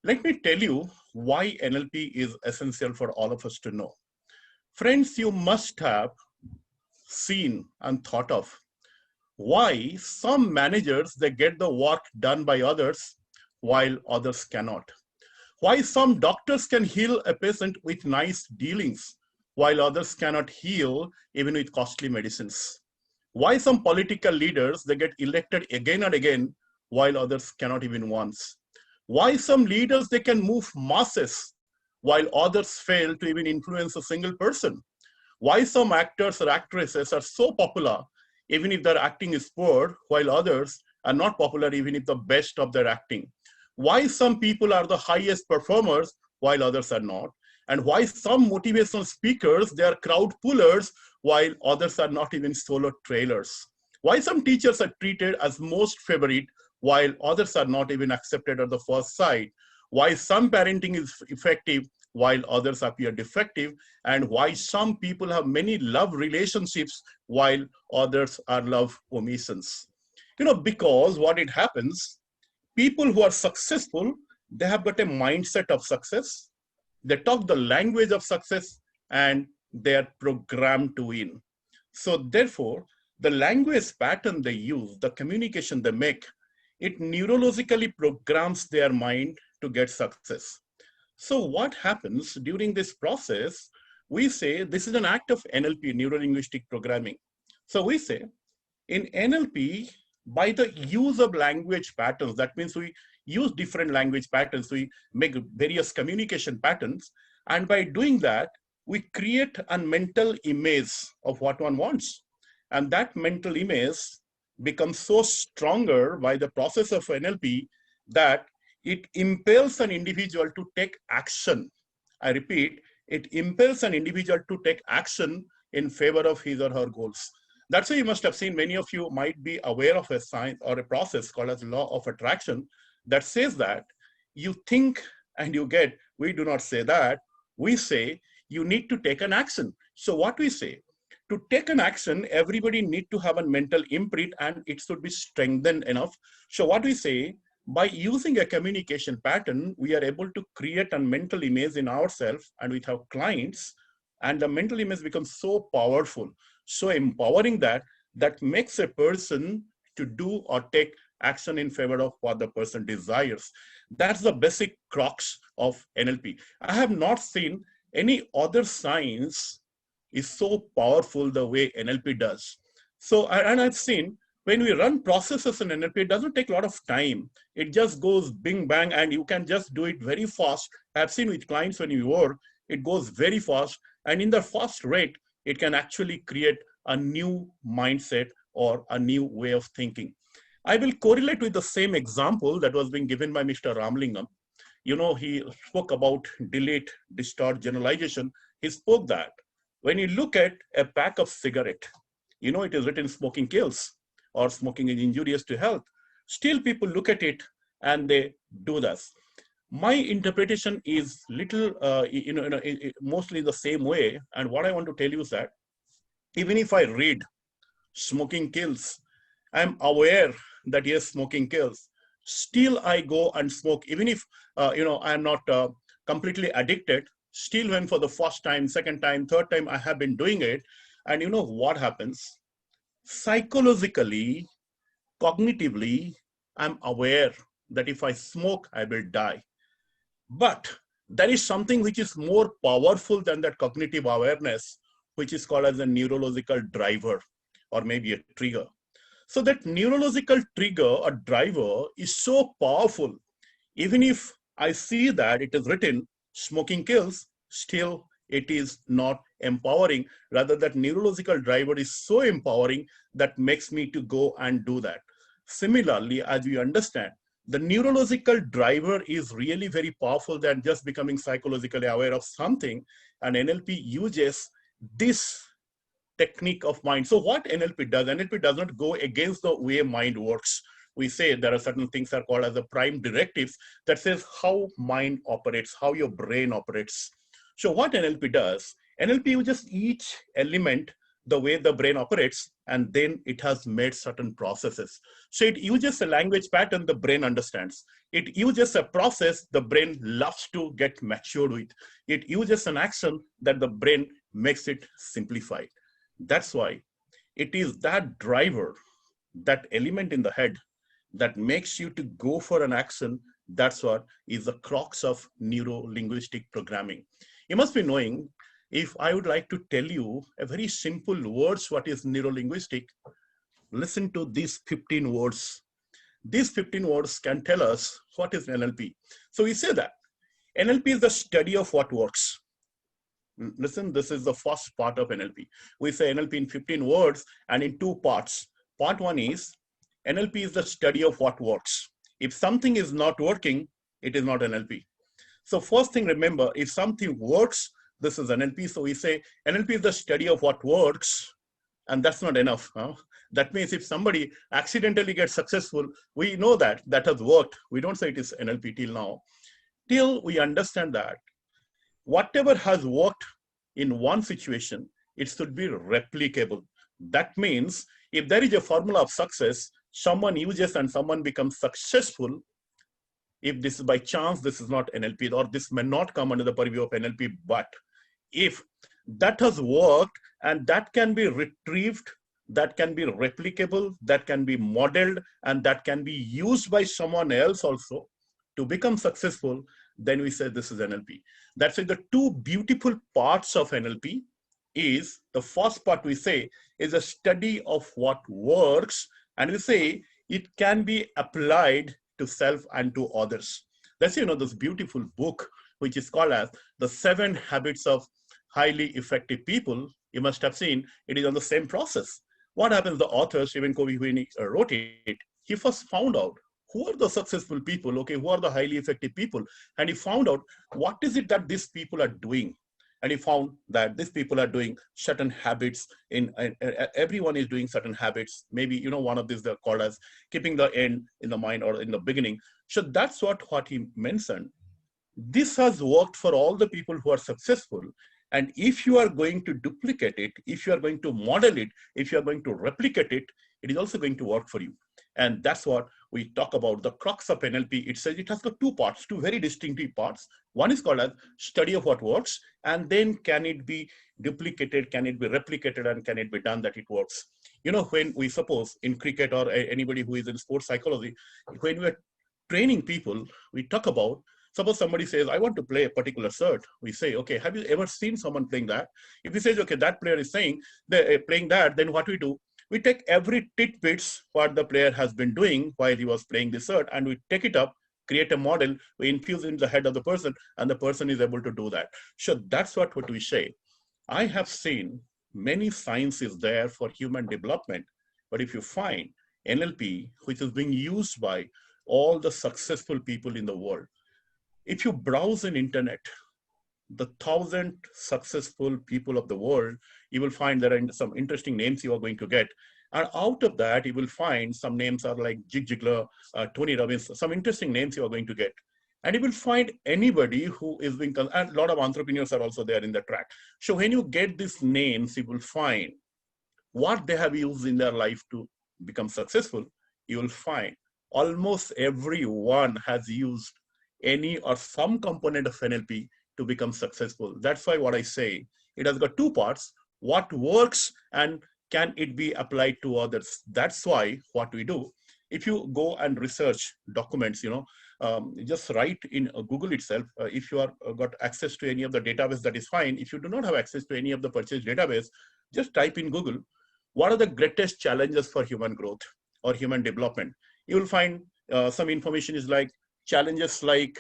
Let me tell you why NLP is essential for all of us to know. Friends, you must have seen and thought of why some managers, they get the work done by others while others cannot. Why some doctors can heal a patient with nice dealings while others cannot heal even with costly medicines. Why some political leaders, they get elected again and again while others cannot even once. Why some leaders, they can move masses while others fail to even influence a single person. Why some actors or actresses are so popular even if their acting is poor, while others are not popular even if the best of their acting. Why some people are the highest performers while others are not. And why some motivational speakers, they are crowd pullers while others are not even solo trailers. Why some teachers are treated as most favorite while others are not even accepted at the first sight. Why some parenting is effective while others appear defective, and why some people have many love relationships while others are love omissions. Because what it happens, people who are successful, they have got a mindset of success, they talk the language of success, and they are programmed to win. So therefore, the language pattern they use, the communication they make, it neurologically programs their mind to get success. So what happens during this process, we say this is an act of NLP, neuro-linguistic programming. So we say in NLP, by the use of language patterns, that means we use different language patterns, we make various communication patterns, and by doing that, we create a mental image of what one wants. And that mental image becomes so stronger by the process of NLP that it impels an individual to take action. I repeat, it impels an individual to take action in favor of his or her goals. That's why you must have seen, many of you might be aware of a science or a process called as law of attraction that says that you think and you get. We do not say that. We say you need to take an action. So what we say, to take an action, everybody need to have a mental imprint and it should be strengthened enough. So what we say, by using a communication pattern, we are able to create a mental image in ourselves and with our clients, and the mental image becomes so powerful, so empowering that makes a person to do or take action in favor of what the person desires. That's the basic crux of NLP. I have not seen any other science is so powerful the way NLP does. So, and I've seen when we run processes in NLP, it doesn't take a lot of time. It just goes bing bang and you can just do it very fast. I've seen with clients when you work, it goes very fast, and in the fast rate, it can actually create a new mindset or a new way of thinking. I will correlate with the same example that was being given by Mr. Ramlingam. You know, he spoke about delete, distort, generalization. He spoke that when you look at a pack of cigarette, you know, it is written smoking kills or smoking is injurious to health. Still people look at it and they do this. My interpretation is little, mostly the same way. And what I want to tell you is that even if I read smoking kills, I'm aware that yes, smoking kills. Still, I go and smoke, even if I'm not completely addicted. Still, when for the first time, second time, third time, I have been doing it, and you know what happens? Psychologically, cognitively, I'm aware that if I smoke, I will die. But there is something which is more powerful than that cognitive awareness, which is called as a neurological driver or maybe a trigger. So that neurological trigger or driver is so powerful. Even if I see that it is written smoking kills, still it is not empowering. Rather, that neurological driver is so empowering that makes me to go and do that. Similarly, as we understand, the neurological driver is really very powerful than just becoming psychologically aware of something. And NLP uses this technique of mind. So what NLP does not go against the way mind works. We say there are certain things that are called as the prime directives that says how mind operates, how your brain operates. So what NLP does, NLP uses each element the way the brain operates, and then it has made certain processes. So it uses a language pattern the brain understands. It uses a process the brain loves to get matured with. It uses an action that the brain makes it simplified. That's why it is that driver, that element in the head that makes you to go for an action. That's what is the crux of neuro-linguistic programming. You must be knowing, if I would like to tell you a very simple words, what is neuro-linguistic, listen to these 15 words. These 15 words can tell us what is NLP. So we say that NLP is the study of what works. Listen, this is the first part of NLP. We say NLP in 15 words and in two parts. Part one is NLP is the study of what works. If something is not working, it is not NLP. So first thing, remember, if something works, this is NLP. So we say NLP is the study of what works, and that's not enough. Huh? That means if somebody accidentally gets successful, we know that that has worked. We don't say it is NLP till now. Till we understand that whatever has worked in one situation, it should be replicable. That means if there is a formula of success, someone uses and someone becomes successful. If this is by chance, this is not NLP, or this may not come under the purview of NLP, but if that has worked and that can be retrieved, that can be replicable, that can be modeled, and that can be used by someone else also to become successful, then we say this is NLP. That's why the two beautiful parts of NLP is, the first part we say is a study of what works, and we say it can be applied to self and to others. That's, this beautiful book, which is called as The 7 Habits of Highly Effective People. You must have seen it is on the same process. What happens, the author, Stephen Covey, when he wrote it, he first found out who are the successful people, okay, who are the highly effective people, and he found out what is it that these people are doing. And he found that these people are doing certain habits. Everyone is doing certain habits. Maybe, one of these they're called as keeping the end in the mind or in the beginning. So that's what he mentioned. This has worked for all the people who are successful. And if you are going to duplicate it, if you are going to model it, if you are going to replicate it, it is also going to work for you. And that's what we talk about. The crux of NLP, it says it has got two parts, two very distinctive parts. One is called as study of what works, and then can it be duplicated, can it be replicated, and can it be done that it works. When we suppose in cricket or anybody who is in sports psychology, when we are training people, we talk about, suppose somebody says, I want to play a particular cert. We say, okay, have you ever seen someone playing that? If he says, okay, that player is saying they're playing that, then what we do? We take every tidbits what the player has been doing while he was playing the cert, and we take it up, create a model, we infuse in the head of the person, and the person is able to do that. So that's what we say. I have seen many sciences there for human development, but if you find NLP, which is being used by all the successful people in the world. If you browse in internet, the 1,000 successful people of the world, you will find there are some interesting names you are going to get. And out of that, you will find some names are like Zig Ziglar, Tony Robbins, some interesting names you are going to get. And you will find anybody who is being, and a lot of entrepreneurs are also there in the track. So when you get these names, you will find what they have used in their life to become successful. You will find almost everyone has used any or some component of NLP to become successful. That's why what I say, it has got two parts: what works and can it be applied to others. That's why what we do, if you go and research documents, just write in Google itself. If you are got access to any of the database, that is fine. If you do not have access to any of the purchase database, just type in Google, what are the greatest challenges for human growth or human development? You will find some information is like challenges like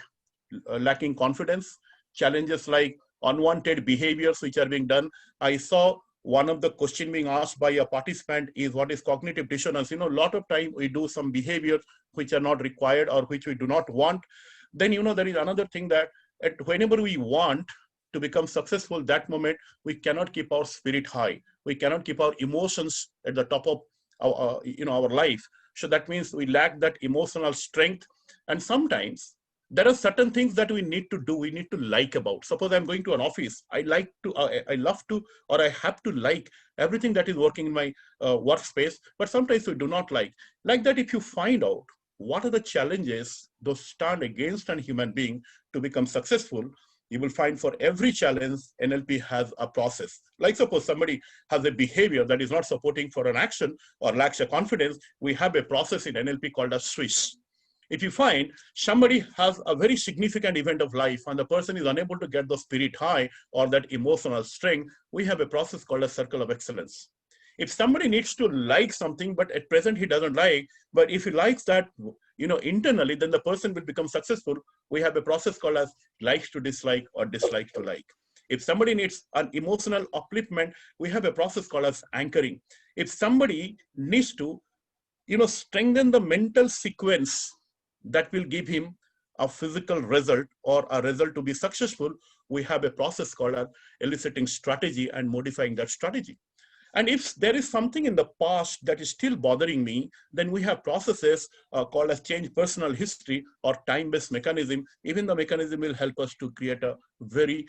lacking confidence, challenges like unwanted behaviors which are being done. I saw one of the question being asked by a participant is what is cognitive dissonance. A lot of time we do some behaviors which are not required or which we do not want. Then, there is another thing that whenever we want to become successful, that moment we cannot keep our spirit high. We cannot keep our emotions at the top of our life. So that means we lack that emotional strength. And sometimes there are certain things that we need to do, we need to like about. Suppose I'm going to an office, I love to, or I have to like everything that is working in my workspace, but sometimes we do not like. Like that, if you find out what are the challenges those stand against a human being to become successful, you will find for every challenge, NLP has a process. Like suppose somebody has a behavior that is not supporting for an action or lacks a confidence, we have a process in NLP called a switch. If you find somebody has a very significant event of life and the person is unable to get the spirit high or that emotional strength, we have a process called a circle of excellence. If somebody needs to like something, but at present he doesn't like, but if he likes that, internally, then the person will become successful. We have a process called as likes to dislike or dislike to like. If somebody needs an emotional upliftment, we have a process called as anchoring. If somebody needs to, strengthen the mental sequence that will give him a physical result or a result to be successful, we have a process called as eliciting strategy and modifying that strategy. And if there is something in the past that is still bothering me, then we have processes called as change personal history or time-based mechanism. Even the mechanism will help us to create a very,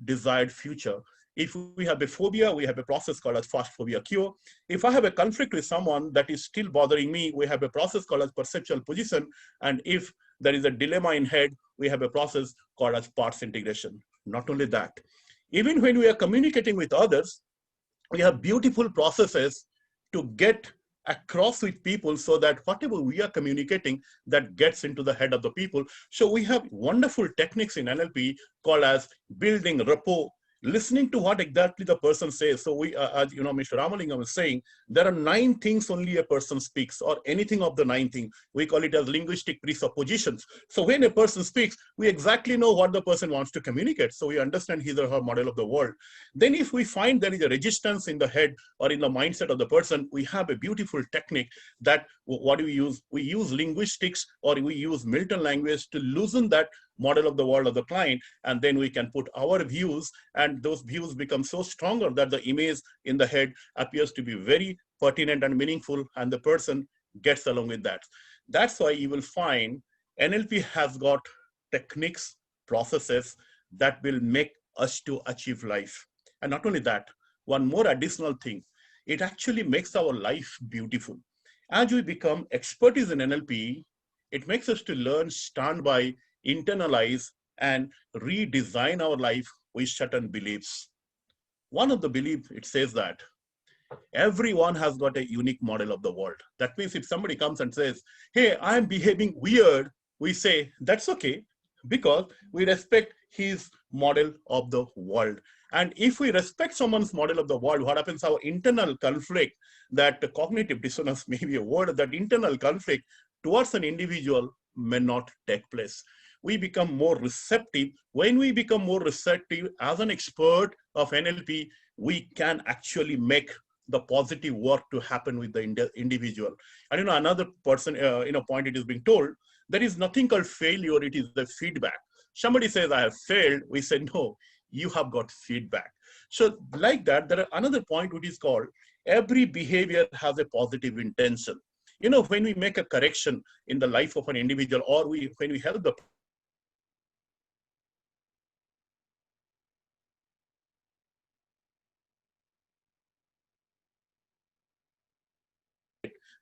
desired future. If we have a phobia, we have a process called as fast phobia cure. If I have a conflict with someone that is still bothering me, we have a process called as perceptual position. And if there is a dilemma in head, we have a process called as parts integration. Not only that, even when we are communicating with others, we have beautiful processes to get across with people so that whatever we are communicating, that gets into the head of the people. So we have wonderful techniques in NLP called as building rapport, listening to what exactly the person says. So we, as Mr. Ramalingam was saying, there are 9 things only a person speaks, or anything of the 9 things. We call it as linguistic presuppositions. So when a person speaks, we exactly know what the person wants to communicate. So we understand his or her model of the world. Then if we find there is a resistance in the head or in the mindset of the person, we have a beautiful technique that what do we use? We use linguistics or we use Milton language to loosen that model of the world of the client, and then we can put our views, and those views become so stronger that the image in the head appears to be very pertinent and meaningful, and the person gets along with that. That's why you will find NLP has got techniques, processes that will make us to achieve life. And not only that, one more additional thing, it actually makes our life beautiful. As we become expertise in NLP, it makes us to learn, stand by, internalize, and redesign our life with certain beliefs. One of the beliefs, it says that everyone has got a unique model of the world. That means if somebody comes and says, hey, I'm behaving weird, we say, that's okay, because we respect his model of the world. And if we respect someone's model of the world, what happens? Our internal conflict, that cognitive dissonance may be a word, that internal conflict towards an individual may not take place. We become more receptive. When we become more receptive as an expert of NLP, we can actually make the positive work to happen with the individual. And another person, point it is being told, there is nothing called failure, it is the feedback. Somebody says, I have failed, we say, no, you have got feedback. So like that, there are another point which is called, every behavior has a positive intention. When we make a correction in the life of an individual, or when we help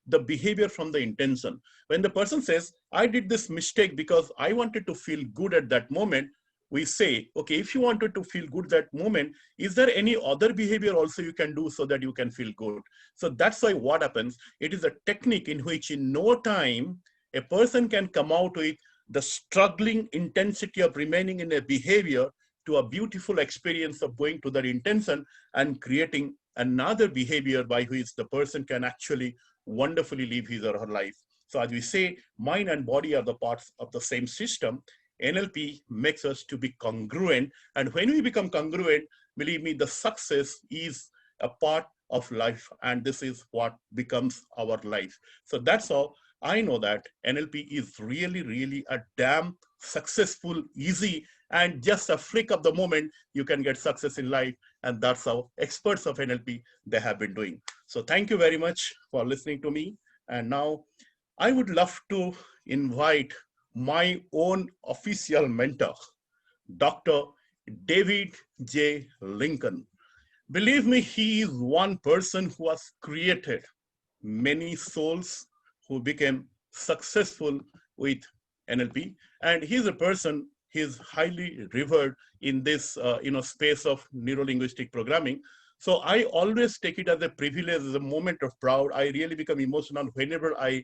the behavior from the intention. When the person says, I did this mistake because I wanted to feel good at that moment, we say, okay, if you wanted to feel good that moment, is there any other behavior also you can do so that you can feel good? So that's why what happens, it is a technique in which in no time, a person can come out with the struggling intensity of remaining in a behavior to a beautiful experience of going to that intention and creating another behavior by which the person can actually wonderfully live his or her life. So as we say, mind and body are the parts of the same system. NLP makes us to be congruent. And when we become congruent, believe me, the success is a part of life. And this is what becomes our life. So that's how I know that NLP is really, really a damn successful, easy, and just a flick of the moment, you can get success in life. And that's how experts of NLP, they have been doing. So thank you very much for listening to me. And now I would love to invite my own official mentor, Dr. David J. Lincoln. Believe me, he is one person who has created many souls who became successful with NLP. And he's a person, he's highly revered in this space of neuro-linguistic programming. So I always take it as a privilege, as a moment of pride. I really become emotional whenever I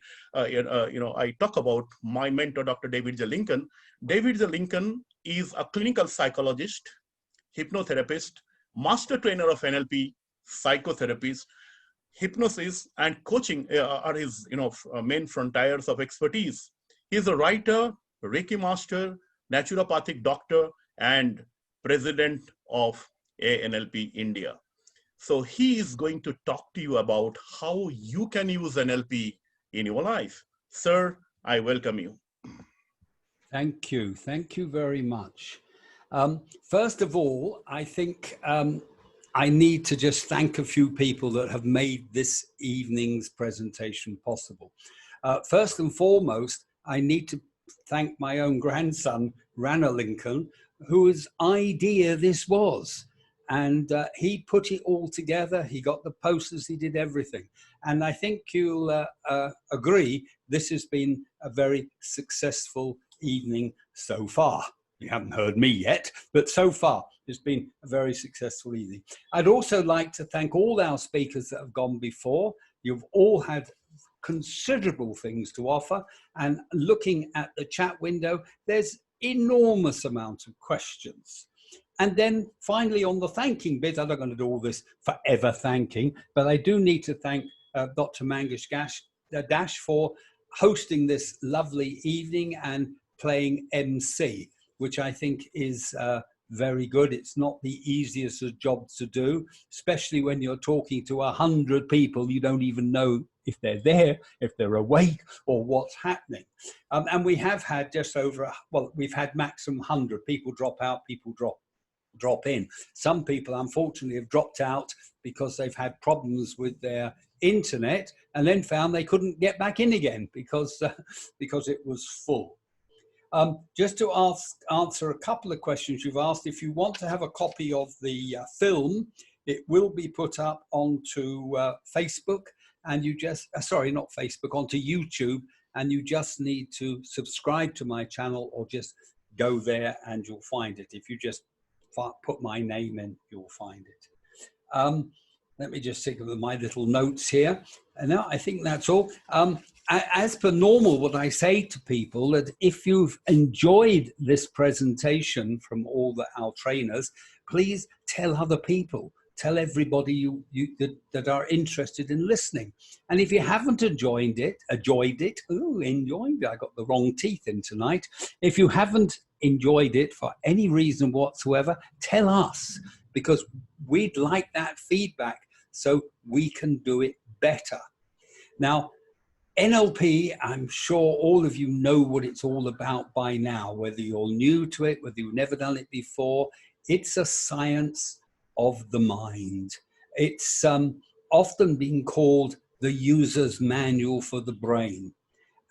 talk about my mentor, Dr. David J. Lincoln. David J. Lincoln is a clinical psychologist, hypnotherapist, master trainer of NLP, psychotherapist. Hypnosis and coaching are his main frontiers of expertise. He's a writer, Reiki master, naturopathic doctor, and president of ANLP India. So he is going to talk to you about how you can use NLP in your life. Sir, I welcome you. Thank you. Thank you very much. First of all, I think I need to just thank a few people that have made this evening's presentation possible. First and foremost, I need to thank my own grandson, Rana Lincoln, whose idea this was. And he put it all together. He got the posters, he did everything. And I think you'll agree, this has been a very successful evening so far. You haven't heard me yet, but so far it's been a very successful evening. I'd also like to thank all our speakers that have gone before. You've all had considerable things to offer. And looking at the chat window, there's enormous amount of questions. And then finally on the thanking bit, I'm not going to do all this forever thanking, but I do need to thank Dr. Mangesh Dash for hosting this lovely evening and playing MC, which I think is very good. It's not the easiest of jobs to do, especially when you're talking to 100 people. You don't even know if they're there, if they're awake, or what's happening. And we have had just over, we've had maximum 100. People drop out, people drop in. Some people, unfortunately, have dropped out because they've had problems with their internet and then found they couldn't get back in again because it was full. Just to answer a couple of questions you've asked, if you want to have a copy of the film, it will be put up onto Facebook, and you just, sorry, not Facebook, onto YouTube, and you just need to subscribe to my channel or just go there and you'll find it. If you just put my name in, you'll find it. Let me just take my little notes here. And now I think that's all. As per normal, what I say to people, that if you've enjoyed this presentation from all our trainers, please tell other people. Tell everybody that are interested in listening. And if you haven't enjoyed it, I got the wrong teeth in tonight. If you haven't enjoyed it for any reason whatsoever, tell us, because we'd like that feedback so we can do it better. Now, NLP, I'm sure all of you know what it's all about by now, whether you're new to it, whether you've never done it before. It's a science of the mind. It's often been called the user's manual for the brain.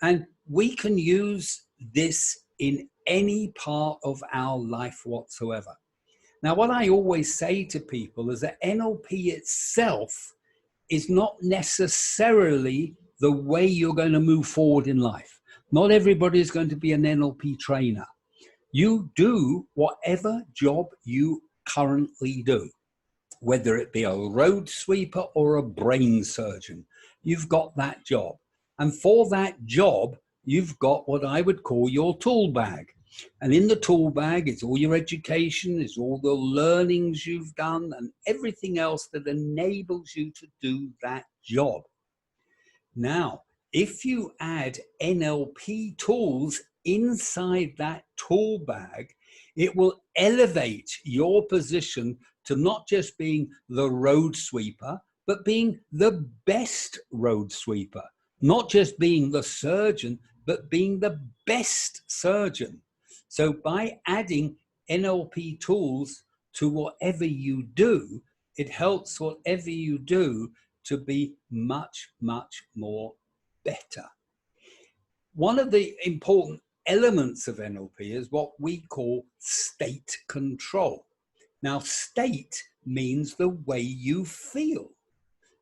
And we can use this in any part of our life whatsoever. Now, what I always say to people is that NLP itself is not necessarily the way you're going to move forward in life. Not everybody is going to be an NLP trainer. You do whatever job you currently do, whether it be a road sweeper or a brain surgeon. You've got that job. And for that job, you've got what I would call your tool bag. And in the tool bag, it's all your education, it's all the learnings you've done, and everything else that enables you to do that job. Now, if you add NLP tools inside that tool bag, it will elevate your position to not just being the road sweeper, but being the best road sweeper. Not just being the surgeon, but being the best surgeon. So by adding NLP tools to whatever you do, it helps whatever you do to be much, much more better. One of the important elements of NLP is what we call state control. Now, state means the way you feel.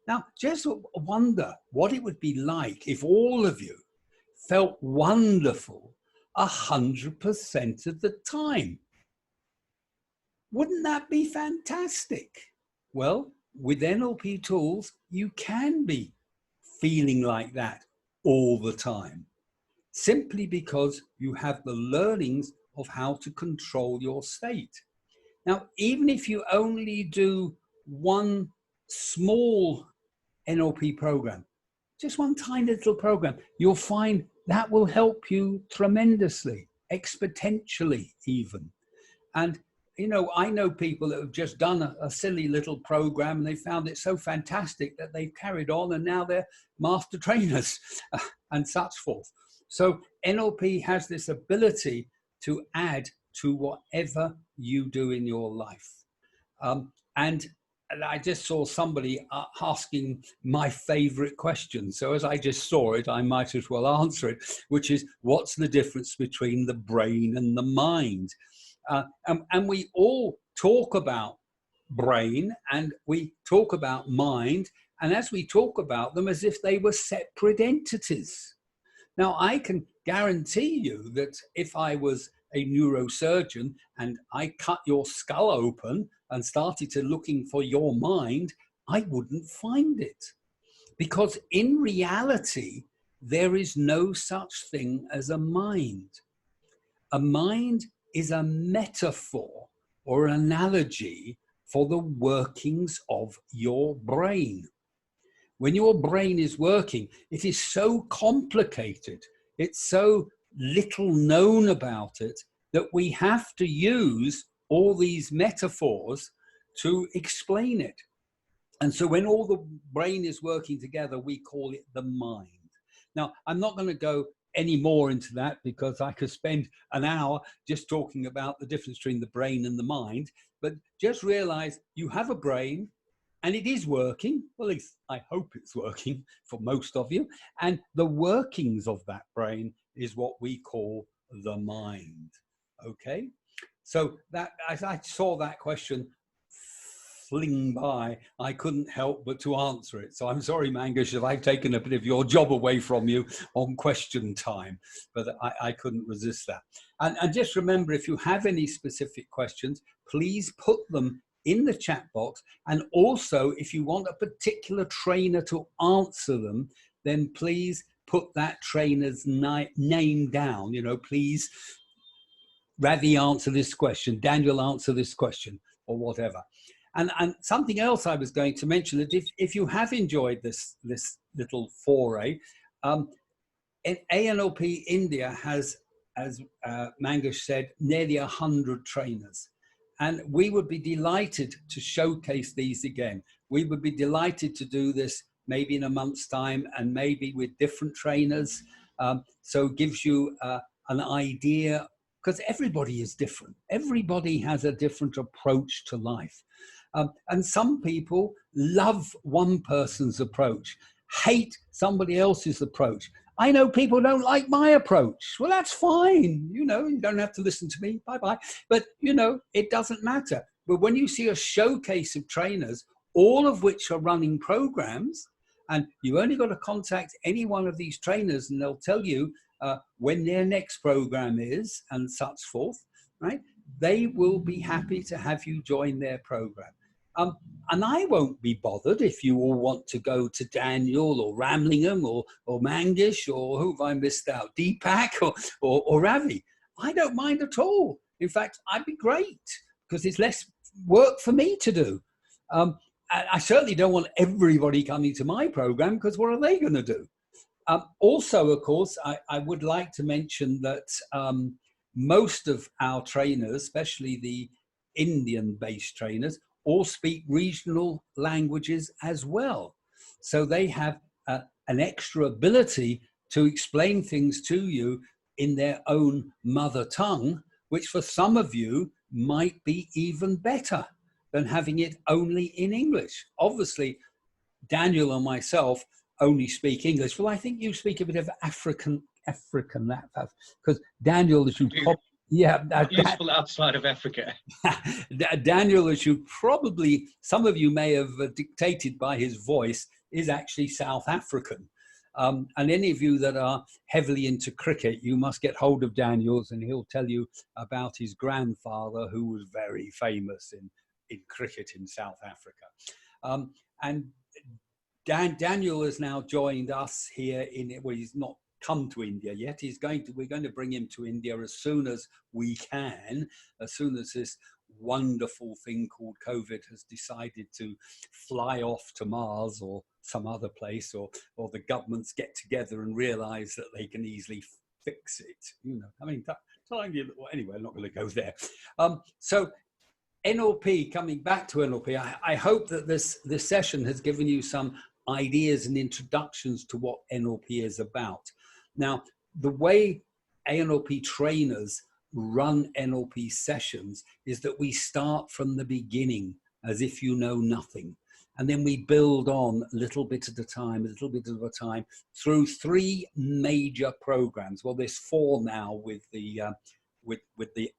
Now, just wonder what it would be like if all of you felt wonderful 100% of the time. Wouldn't that be fantastic? Well, with NLP tools, you can be feeling like that all the time, simply because you have the learnings of how to control your state. Now, even if you only do one small NLP program, just one tiny little program, you'll find that will help you tremendously, exponentially even. And you know, I know people that have just done a silly little program and they found it so fantastic that they've carried on and now they're master trainers and such forth. So NLP has this ability to add to whatever you do in your life. And I just saw somebody asking my favorite question. So as I just saw it, I might as well answer it, which is, what's the difference between the brain and the mind? And we all talk about brain and we talk about mind, and as we talk about them as if they were separate entities. Now, I can guarantee you that if I was a neurosurgeon and I cut your skull open and started to looking for your mind, I wouldn't find it. Because in reality, there is no such thing as a mind. A mind is a metaphor or an analogy for the workings of your brain. When your brain is working, it is so complicated, it's so little known about it, that we have to use all these metaphors to explain it. And so when all the brain is working together, we call it the mind. Now, I'm not going to go any more into that because I could spend an hour just talking about the difference between the brain and the mind, but just realize you have a brain and it is working. Well, at least I hope it's working for most of you. And the workings of that brain is what we call the mind. Okay. So that, as I saw that question fling by, I couldn't help but to answer it. So I'm sorry, Mangesh, if I've taken a bit of your job away from you on question time, but I couldn't resist that. And just remember, if you have any specific questions, please put them in the chat box. And also, if you want a particular trainer to answer them, then please put that trainer's name down. You know, please, Ravi, answer this question, Daniel, answer this question, or whatever. And something else I was going to mention, that if you have enjoyed this little foray, ANLP India has, as Mangesh said, nearly 100 trainers. And we would be delighted to showcase these again. We would be delighted to do this maybe in a month's time and maybe with different trainers. So it gives you an idea, because everybody is different. Everybody has a different approach to life. And some people love one person's approach, hate somebody else's approach. I know people don't like my approach. Well, that's fine. You know, you don't have to listen to me. Bye-bye. But, you know, it doesn't matter. But when you see a showcase of trainers, all of which are running programs, and you only got to contact any one of these trainers and they'll tell you when their next program is and such forth, right? They will be happy to have you join their program. And I won't be bothered if you all want to go to Daniel or Ramlingham or Mangesh or who have I missed out, Deepak or Ravi. I don't mind at all. In fact, I'd be great because it's less work for me to do. I certainly don't want everybody coming to my program because what are they going to do? Also, of course, I would like to mention that most of our trainers, especially the Indian-based trainers, all speak regional languages as well. So they have an extra ability to explain things to you in their own mother tongue, which for some of you might be even better than having it only in English. Obviously, Daniel and myself only speak English. Well, I think you speak a bit of African, because Daniel, as you probably, yeah, useful outside of Africa. Daniel, as you probably, some of you may have dictated by his voice, is actually South African. And any of you that are heavily into cricket, you must get hold of Daniel's and he'll tell you about his grandfather who was very famous in cricket in South Africa. And Daniel has now joined us here well, he's not come to India yet. We're going to bring him to India as soon as we can, as soon as this wonderful thing called COVID has decided to fly off to Mars or some other place, or the governments get together and realize that they can easily fix it. You know, I mean, anyway, I'm not going to go there. So NLP, coming back to NLP, I hope that this session has given you some ideas and introductions to what NLP is about. Now, the way NLP trainers run NLP sessions is that we start from the beginning as if you know nothing. And then we build on a little bit at a time, through 3 major programs. Well, there's 4 now with the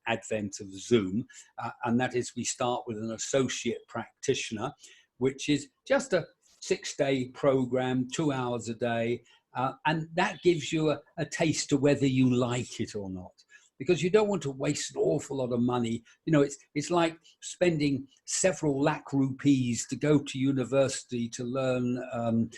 advent of Zoom. And that is, we start with an associate practitioner, which is just a 6-day program, 2 hours a day. And that gives you a taste of whether you like it or not, because you don't want to waste an awful lot of money. You know, it's like spending several lakh rupees to go to university to learn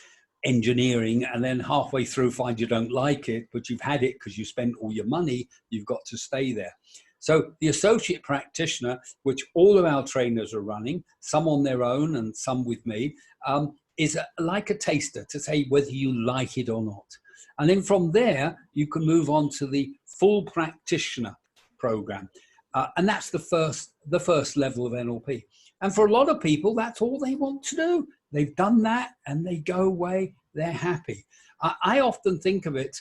engineering, and then halfway through find you don't like it, but you've had it because you spent all your money, you've got to stay there. So the associate practitioner, which all of our trainers are running, some on their own and some with me, is like a taster to say whether you like it or not. And then from there, you can move on to the full practitioner program. And that's the first level of NLP. And for a lot of people, that's all they want to do. They've done that and they go away, they're happy. I often think of it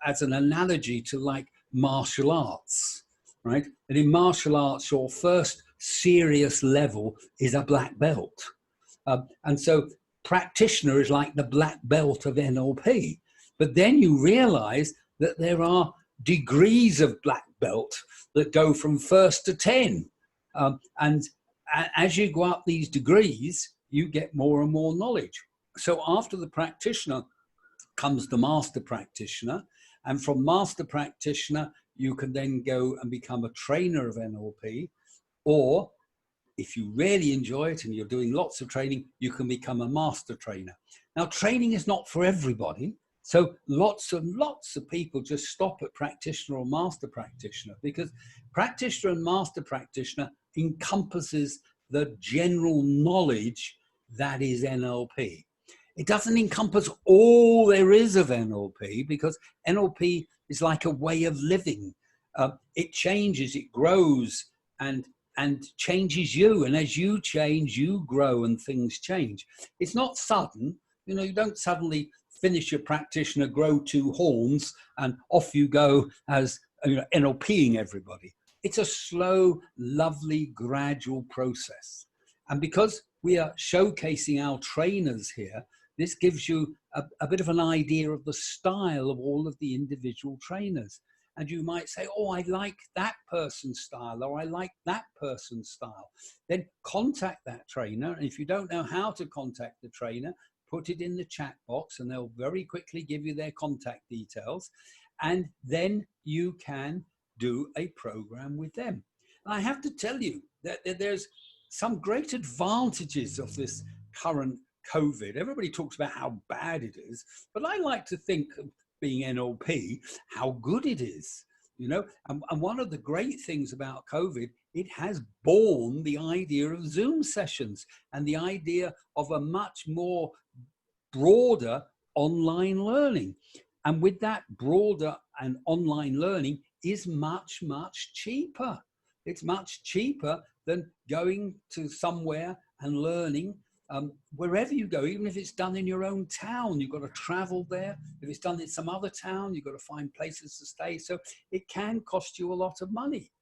as an analogy to like martial arts, right? And in martial arts, your first serious level is a black belt. And so practitioner is like the black belt of NLP. But then you realize that there are degrees of black belt that go from 1st to 10. And as you go up these degrees, you get more and more knowledge. So after the practitioner comes the master practitioner. And from master practitioner, you can then go and become a trainer of NLP. Or if you really enjoy it and you're doing lots of training, you can become a master trainer. Now, training is not for everybody. So lots and lots of people just stop at practitioner or master practitioner, because practitioner and master practitioner encompasses the general knowledge that is NLP. It doesn't encompass all there is of NLP, because NLP is like a way of living. It changes, it grows, and and changes you. And as you change, you grow and things change. It's not sudden. You know, you don't suddenly finish your practitioner, grow 2 horns, and off you go as, you know, NLPing everybody. It's a slow, lovely, gradual process. And because we are showcasing our trainers here, this gives you a bit of an idea of the style of all of the individual trainers. And you might say, oh, I like that person's style, or I like that person's style. Then contact that trainer. And if you don't know how to contact the trainer, put it in the chat box and they'll very quickly give you their contact details. And then you can do a program with them. And I have to tell you that there's some great advantages of this current COVID. Everybody talks about how bad it is, but I like to think, being NLP, how good it is, you know. And one of the great things about COVID, it has born the idea of Zoom sessions and the idea of a much more broader online learning. And with that broader and online learning is much, much cheaper. It's much cheaper than going to somewhere and learning wherever you go, even if it's done in your own town. You've got to travel there. If it's done in some other town, you've got to find places to stay. So it can cost you a lot of money.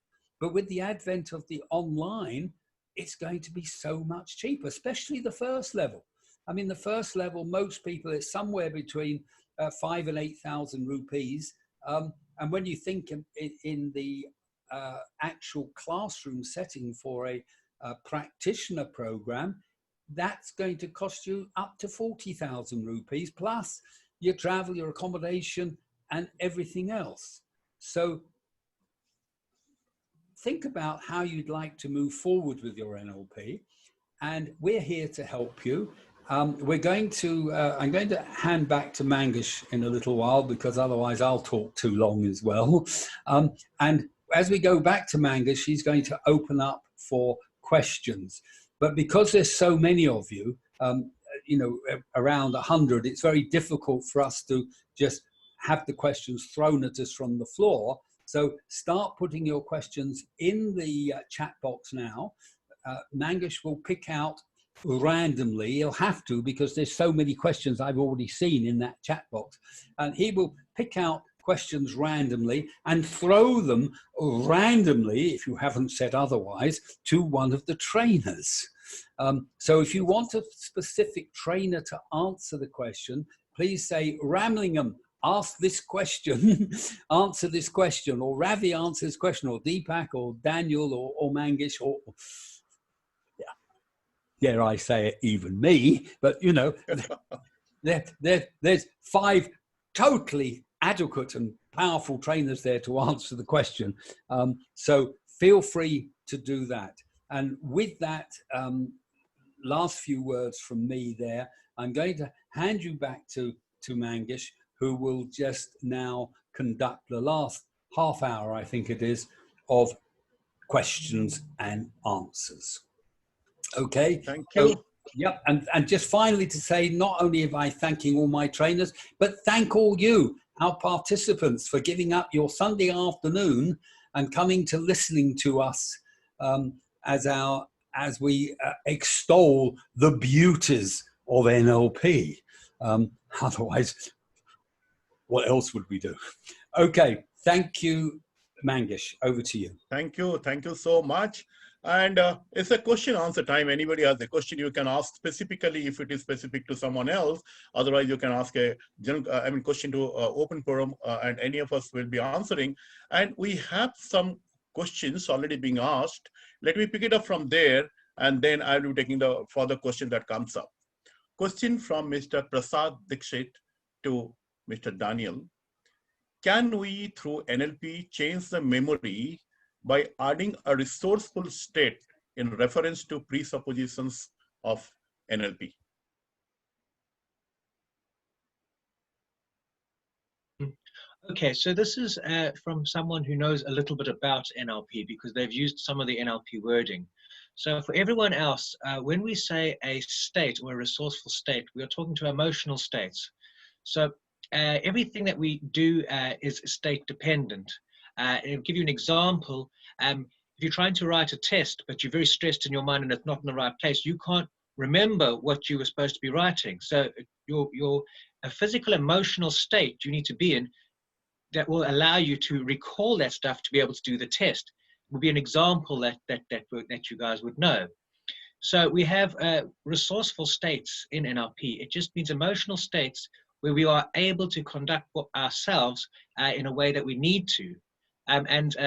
But with the advent of the online, it's going to be so much cheaper, especially the first level. I mean, the first level, most people, it's somewhere between 5,000 and 8,000 rupees. And when you think in the actual classroom setting for a practitioner program, that's going to cost you up to 40,000 rupees, plus your travel, your accommodation, and everything else. So think about how you'd like to move forward with your NLP, and we're here to help you. We're going to, I'm going to hand back to Mangesh in a little while, because otherwise I'll talk too long as well. And as we go back to Mangesh, he's going to open up for questions. But because there's so many of you, you know, around 100, it's very difficult for us to just have the questions thrown at us from the floor. So start putting your questions in the chat box now. Mangesh will pick out randomly. He'll have to, because there's so many questions I've already seen in that chat box. And he will pick out questions randomly and throw them randomly, if you haven't said otherwise, to one of the trainers. So if you want a specific trainer to answer the question, please say, Ramlingham, ask this question, answer this question, or Ravi, answer this question, or Deepak, or Daniel, or Mangesh, or dare I say it, even me. But, you know, there's 5 totally adequate and powerful trainers there to answer the question. So feel free to do that. And with that, last few words from me there, I'm going to hand you back to Mangesh, who will just now conduct the last half hour, I think it is, of questions and answers. Okay. Thank you. So, yep. And just finally to say, not only am I thanking all my trainers, but thank all you, our participants, for giving up your Sunday afternoon and coming to listening to us as we extol the beauties of NLP. Otherwise, what else would we do? Okay. Thank you, Mangesh. Over to you. Thank you. Thank you so much. And it's a question answer time. Anybody has a question, you can ask specifically if it is specific to someone else. Otherwise, you can ask a general, question to open forum, and any of us will be answering. And we have some questions already being asked. Let me pick it up from there, and then I'll be taking the further question that comes up. Question from Mr. Prasad Dixit to Mr. Daniel. Can we, through NLP, change the memory by adding a resourceful state in reference to presuppositions of NLP? Okay, so this is from someone who knows a little bit about NLP, because they've used some of the NLP wording. So for everyone else, when we say a state or a resourceful state, we are talking to emotional states. So everything that we do is state dependent. I'll give you an example. if you're trying to write a test, but you're very stressed in your mind and it's not in the right place, you can't remember what you were supposed to be writing. So a physical, emotional state you need to be in that will allow you to recall that stuff to be able to do the test. Would be an example that you guys would know. So we have resourceful states in NLP. It just means emotional states where we are able to conduct ourselves in a way that we need to.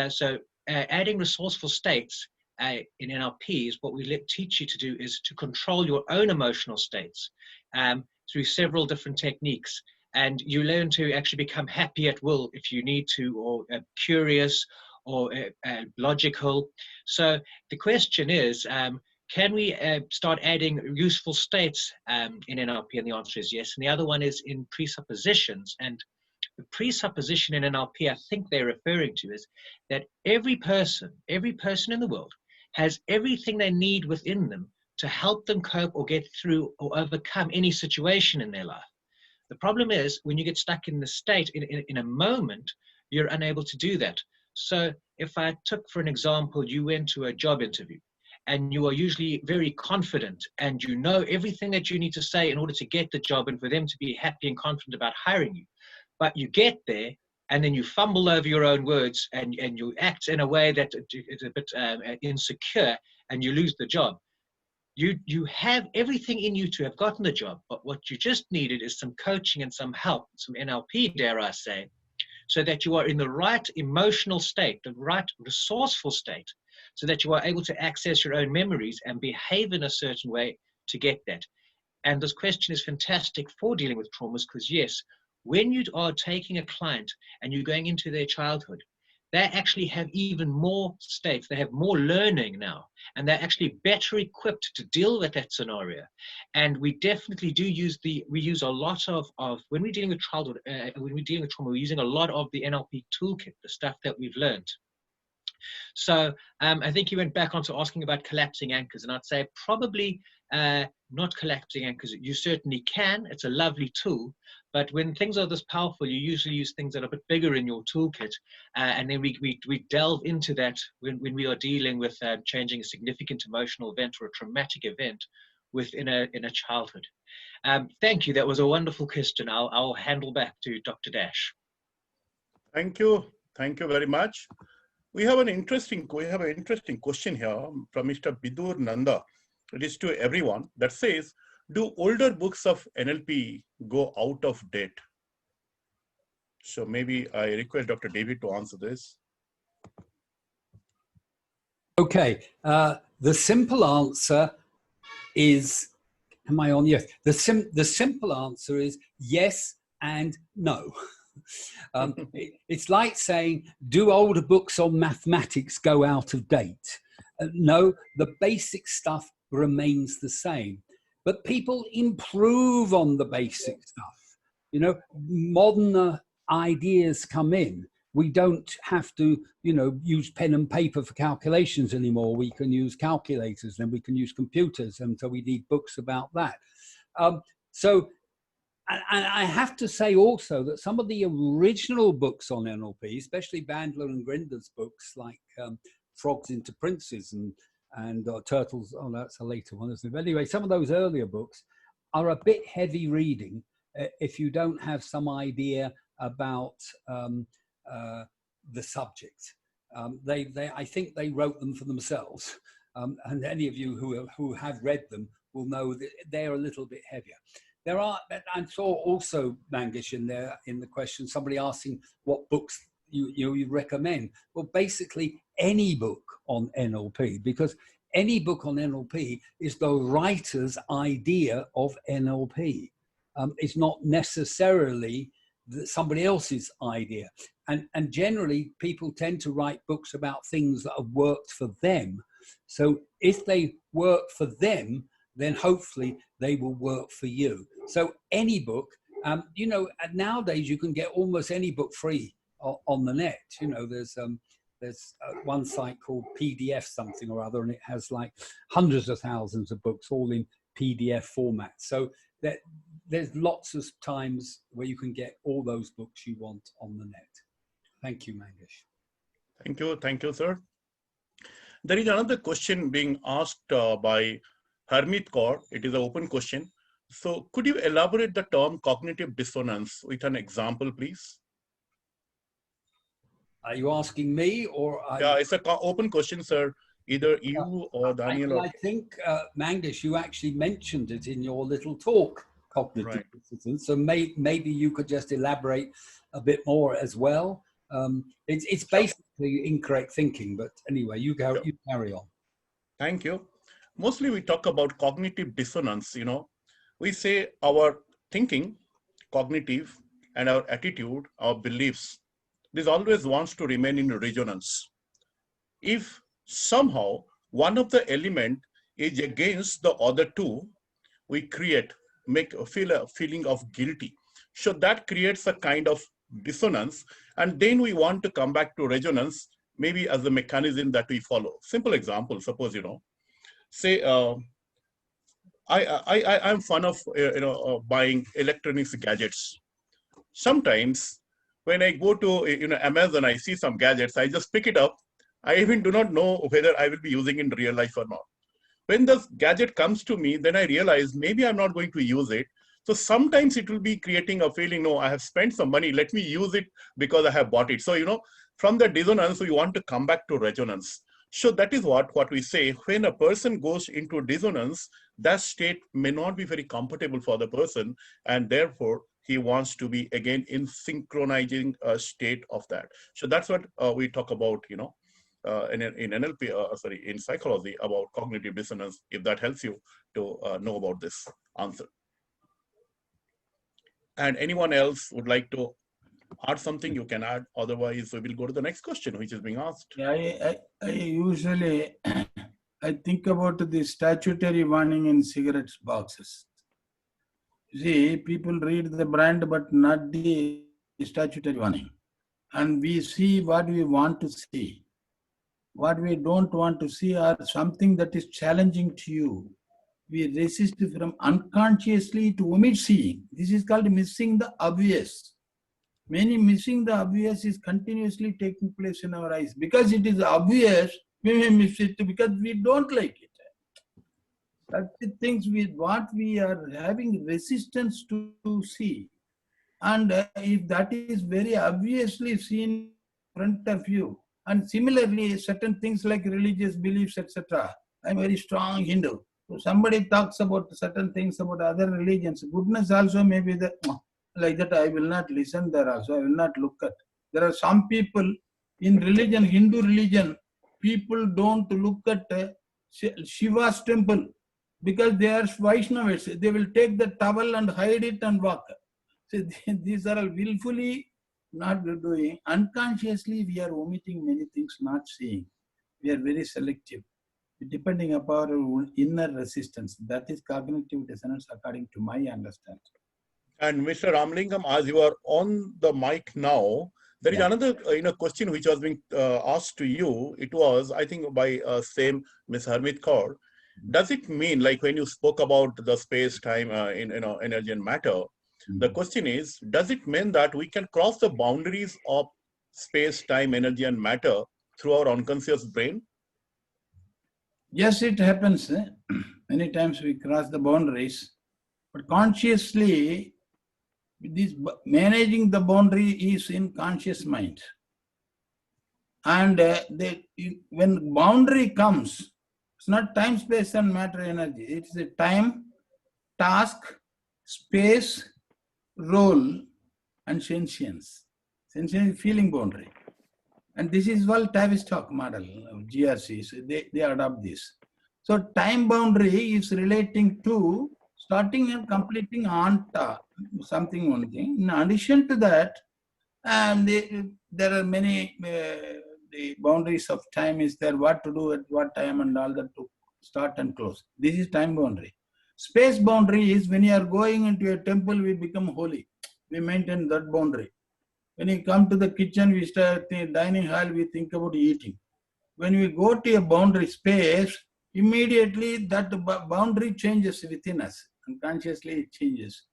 So adding resourceful states in NLP is what we teach you to do, is to control your own emotional states through several different techniques. And you learn to actually become happy at will if you need to, or curious, or logical. So the question is, can we start adding useful states in NLP? And the answer is yes. And the other one is in presuppositions. And the presupposition in NLP, I think they're referring to, is that every person in the world has everything they need within them to help them cope or get through or overcome any situation in their life. The problem is when you get stuck in the state in a moment, you're unable to do that. So if I took, for an example, you went to a job interview and you are usually very confident and you know everything that you need to say in order to get the job and for them to be happy and confident about hiring you. But you get there and then you fumble over your own words and you act in a way that is a bit insecure and you lose the job. You have everything in you to have gotten the job, but what you just needed is some coaching and some help, some NLP, dare I say, so that you are in the right emotional state, the right resourceful state, so that you are able to access your own memories and behave in a certain way to get that. And this question is fantastic for dealing with traumas, because yes, when you are taking a client and you're going into their childhood, they actually have even more states. They have more learning now, and they're actually better equipped to deal with that scenario. And we definitely do use a lot of when we're dealing with childhood, when we're dealing with trauma, we're using a lot of the NLP toolkit, the stuff that we've learned. So I think you went back onto asking about collapsing anchors, and I'd say probably not collapsing anchors. You certainly can. It's a lovely tool. But when things are this powerful, you usually use things that are a bit bigger in your toolkit. And then we delve into that when we are dealing with changing a significant emotional event or a traumatic event within a childhood. Thank you. That was a wonderful question. I'll handle back to Dr. Dash. Thank you. Thank you very much. We have an interesting question here from Mr. Bidur Nanda. It is to everyone that says, do older books of NLP go out of date? So maybe I request Dr. David to answer this. Okay, the simple answer is, am I on? Yes. The simple answer is yes and no. It's like saying, do older books on mathematics go out of date? No, the basic stuff remains the same, but people improve on the basic stuff. You know, modern ideas come in. We don't have to, you know, use pen and paper for calculations anymore. We can use calculators, then we can use computers, and so we need books about that. And I have to say also that some of the original books on NLP, especially Bandler and Grinder's books, like Frogs into Princes and Turtles, oh, that's a later one, isn't it? But anyway, some of those earlier books are a bit heavy reading if you don't have some idea about the subject. I think they wrote them for themselves. And any of you who have read them will know that they're a little bit heavier. There are, I saw also, Mangesh, in the question, somebody asking what books you recommend. Well, basically any book on NLP, because any book on NLP is the writer's idea of NLP. It's not necessarily somebody else's idea. And generally, people tend to write books about things that have worked for them. So if they work for them, then hopefully they will work for you. So any book, you know, nowadays you can get almost any book free on the net. You know, there's one site called PDF something or other, and it has like hundreds of thousands of books all in PDF format. So there's lots of times where you can get all those books you want on the net. Thank you, Mangesh. Thank you, sir. There is another question being asked by Harmeet Kaur. It is an open question. So could you elaborate the term cognitive dissonance with an example, please? Are you asking me or? Yeah, it's an open question, sir. Either you or Daniel. I think, Mangesh, you actually mentioned it in your little talk, cognitive dissonance. So maybe you could just elaborate a bit more as well. It's basically incorrect thinking, but anyway, you carry on. Thank you. Mostly we talk about cognitive dissonance, We say our thinking, cognitive, and our attitude, our beliefs, this always wants to remain in resonance. If somehow one of the element is against the other two, we feel a feeling of guilty. So that creates a kind of dissonance, and then we want to come back to resonance, maybe as a mechanism that we follow. Simple example, suppose, say I'm fond of buying electronics gadgets. Sometimes when I go to Amazon, I see some gadgets, I just pick it up. I even do not know whether I will be using it in real life or not. When the gadget comes to me, then I realize maybe I'm not going to use it. So sometimes it will be creating a feeling, no, I have spent some money, let me use it because I have bought it. So, from the dissonance, we want to come back to resonance. So that is what we say. When a person goes into dissonance, that state may not be very comfortable for the person, and therefore he wants to be again in synchronizing a state of that. So that's what we talk about, in NLP, in psychology, about cognitive dissonance, if that helps you to know about this answer. And anyone else would like to add something, you can add. Otherwise, we will go to the next question, which is being asked. I usually, I think about the statutory warning in cigarettes boxes. See, people read the brand, but not the statutory warning. And we see what we want to see. What we don't want to see are something that is challenging to you. We resist from unconsciously to omit seeing. This is called missing the obvious. Many missing the obvious is continuously taking place in our eyes. Because it is obvious, we may miss it because we don't like it. That's the things what we are having resistance to see. And if that is very obviously seen in front of you, and similarly, certain things like religious beliefs, etc. I'm very strong Hindu. So somebody talks about certain things about other religions. Goodness also may be like that. I will not listen there also. I will not look at. There are some people in religion, Hindu religion, people don't look at Shiva's temple because they are Vaishnavas. They will take the towel and hide it and walk. So these are all willfully not doing. Unconsciously, we are omitting many things, not seeing. We are very selective, depending upon our inner resistance. That is cognitive dissonance, according to my understanding. And Mr. Ramlingam, as you are on the mic now, there is another question which was being asked to you. It was, I think, by same Ms. Harmeet Kaur. Does it mean, like when you spoke about the space, time, energy and matter? The question is, does it mean that we can cross the boundaries of space, time, energy, and matter through our unconscious brain? Yes, it happens. Many times we cross the boundaries, but consciously, managing the boundary is in conscious mind. And when boundary comes, it's not time, space, and matter, energy. It's a time, task, space, role, and sentience. Sentience is feeling boundary. And this is what Tavistock model of GRC. So they adopt this. So time boundary is relating to starting and completing on something one thing. In addition to that, there are many the boundaries of time is there, what to do at what time and all that to start and close. This is time boundary. Space boundary is when you are going into a temple, we become holy. We maintain that boundary. When you come to the kitchen, we start the dining hall, we think about eating. When we go to a boundary space, immediately that boundary changes within us. Unconsciously it changes.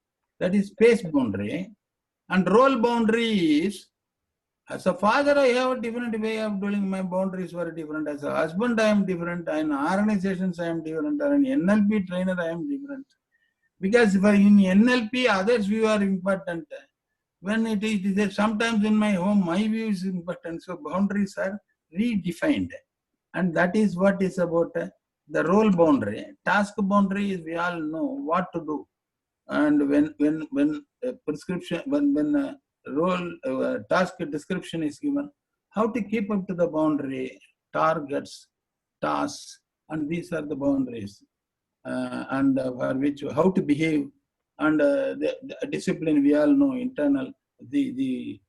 That is space boundary. And role boundary is As a father, I have a different way of doing. My boundaries were different. As a husband, I am different. In organizations, I am different. Or an NLP trainer, I am different. Because in NLP, others' view are important. When it is sometimes in my home, my view is important. So boundaries are redefined. And that is what is about the role boundary. Task boundary is we all know what to do. And when prescription, when role task description is given, how to keep up to the boundary, targets, tasks, and these are the boundaries, and for which how to behave, and the discipline we all know, internal the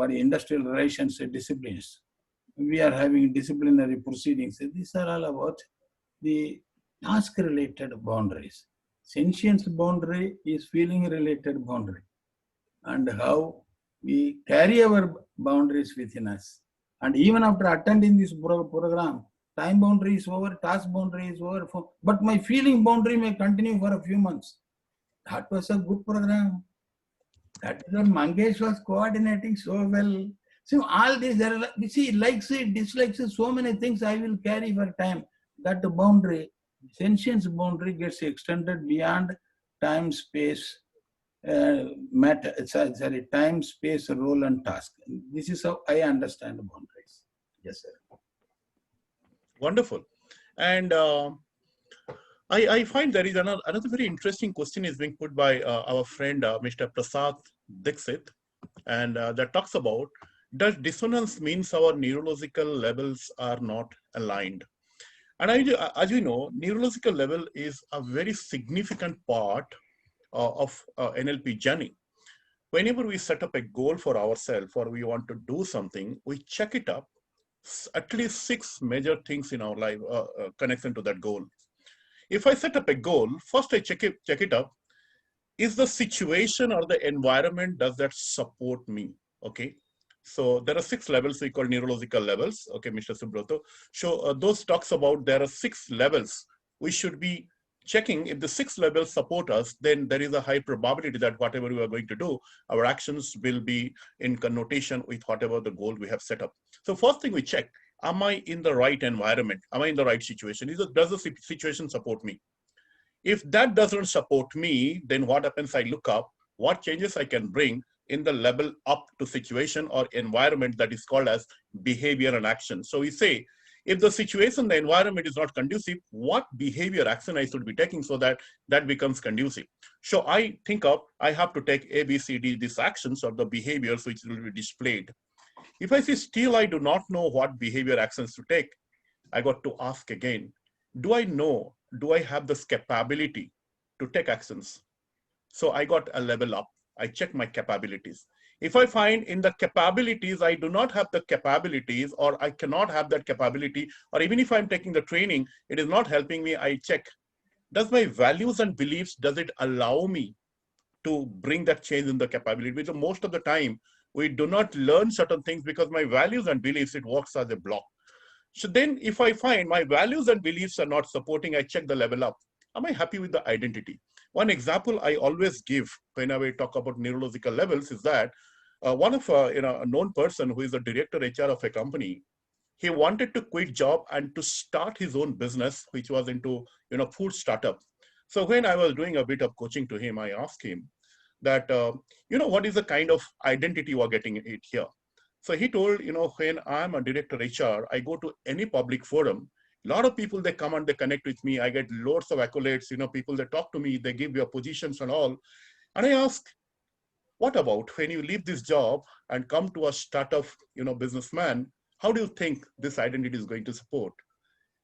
industrial relations disciplines. We are having disciplinary proceedings. These are all about the task-related boundaries. Sentience boundary is feeling-related boundary, and how we carry our boundaries within us. And even after attending this program, time boundary is over, task boundary is over, but my feeling boundary may continue for a few months. That was a good program. That is what Mangesh was coordinating so well. So all these, you see, likes it, dislikes it, so many things I will carry for time. That boundary, sentience boundary gets extended beyond time, space, matter, sorry, time, space, role, and task. This is how I understand boundaries. Yes, sir. Wonderful. And I find there is another very interesting question is being put by our friend, Mr. Prasad Dixit, and that talks about, does dissonance means our neurological levels are not aligned? And as we know, neurological level is a very significant part of NLP journey. Whenever we set up a goal for ourselves or we want to do something, we check it up, at least 6 major things in our life connection to that goal. If I set up a goal, first I check it up. Is the situation or the environment, does that support me? Okay. So there are 6 levels we call neurological levels. Okay, Mr. Subrata. So those talks about there are 6 levels. We should be checking if the 6 levels support us, then there is a high probability that whatever we are going to do, our actions will be in connotation with whatever the goal we have set up. So first thing we check, am I in the right environment? Am I in the right situation? Does the situation support me? If that doesn't support me, then what happens? I look up what changes I can bring in the level up to situation or environment that is called as behavior and action. So we say, if the situation, the environment is not conducive, what behavior action I should be taking so that that becomes conducive. So I think of, I have to take A, B, C, D, these actions or the behaviors which will be displayed. If I see still I do not know what behavior actions to take, I got to ask again, do I know, do I have this capability to take actions? So I got a level up. I check my capabilities. If I find in the capabilities, I do not have the capabilities or I cannot have that capability, or even if I'm taking the training, it is not helping me, I check, does my values and beliefs, does it allow me to bring that change in the capability? Because most of the time, we do not learn certain things because my values and beliefs, it works as a block. So then if I find my values and beliefs are not supporting, I check the level up. Am I happy with the identity? One example I always give whenever I talk about neurological levels is that one of a known person who is the director HR of a company, he wanted to quit job and to start his own business, which was into food startup. So when I was doing a bit of coaching to him, I asked him that what is the kind of identity you are getting it here? So he told, when I'm a director HR, I go to any public forum. A lot of people, they come and they connect with me. I get loads of accolades, people that talk to me, they give your positions and all. And I ask, what about when you leave this job and come to a startup, businessman, how do you think this identity is going to support?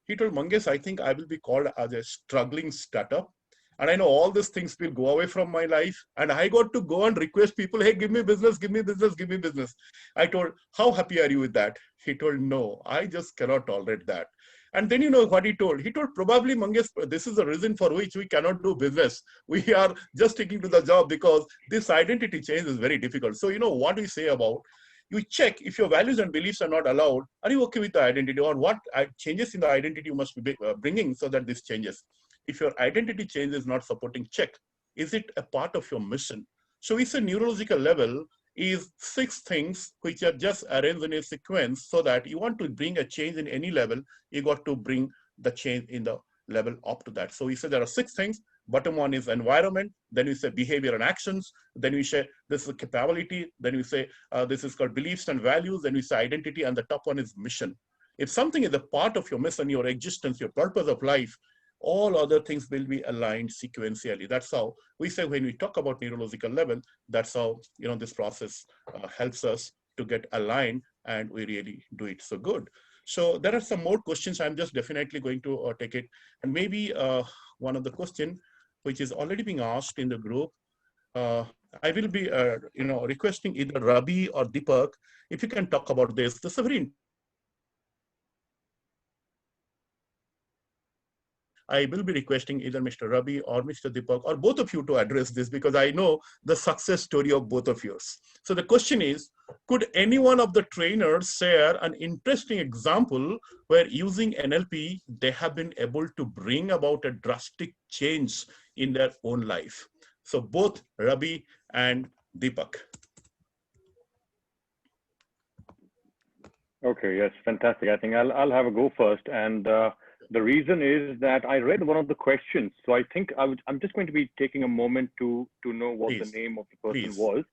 He told, Mangesh, I think I will be called as a struggling startup. And I know all these things will go away from my life. And I got to go and request people, hey, give me business, give me business, give me business. I told, how happy are you with that? He told, no, I just cannot tolerate that. And then what he told? He told, probably, Mangesh, this is the reason for which we cannot do business. We are just sticking to the job because this identity change is very difficult. So, what we say about, you check if your values and beliefs are not allowed, are you okay with the identity, or what changes in the identity you must be bringing so that this changes? If your identity change is not supporting, check, is it a part of your mission? So it's a neurological level. is 6 things which are just arranged in a sequence, so that you want to bring a change in any level, you got to bring the change in the level up to that. So we say there are 6 things. Bottom one is environment, then we say behavior and actions, then we say this is capability, then we say this is called beliefs and values, then we say identity, and the top one is mission. If something is a part of your mission, your existence, your purpose of life, all other things will be aligned sequentially. That's how we say when we talk about neurological level, that's how this process helps us to get aligned, and we really do it so good. So there are some more questions. I'm just definitely going to take it, and maybe one of the question which is already being asked in the group. I will be requesting either Ravi or Deepak if you can talk about this. This is a very I will be requesting either Mr. Ravi or Mr. Deepak or both of you to address this, because I know the success story of both of yours. So the question is, could any one of the trainers share an interesting example where using NLP, they have been able to bring about a drastic change in their own life? So both Ravi and Deepak. Okay, yes, fantastic. I think I'll have a go first. And the reason is that I read one of the questions. So I think I'm just going to be taking a moment to know what the name of the person was,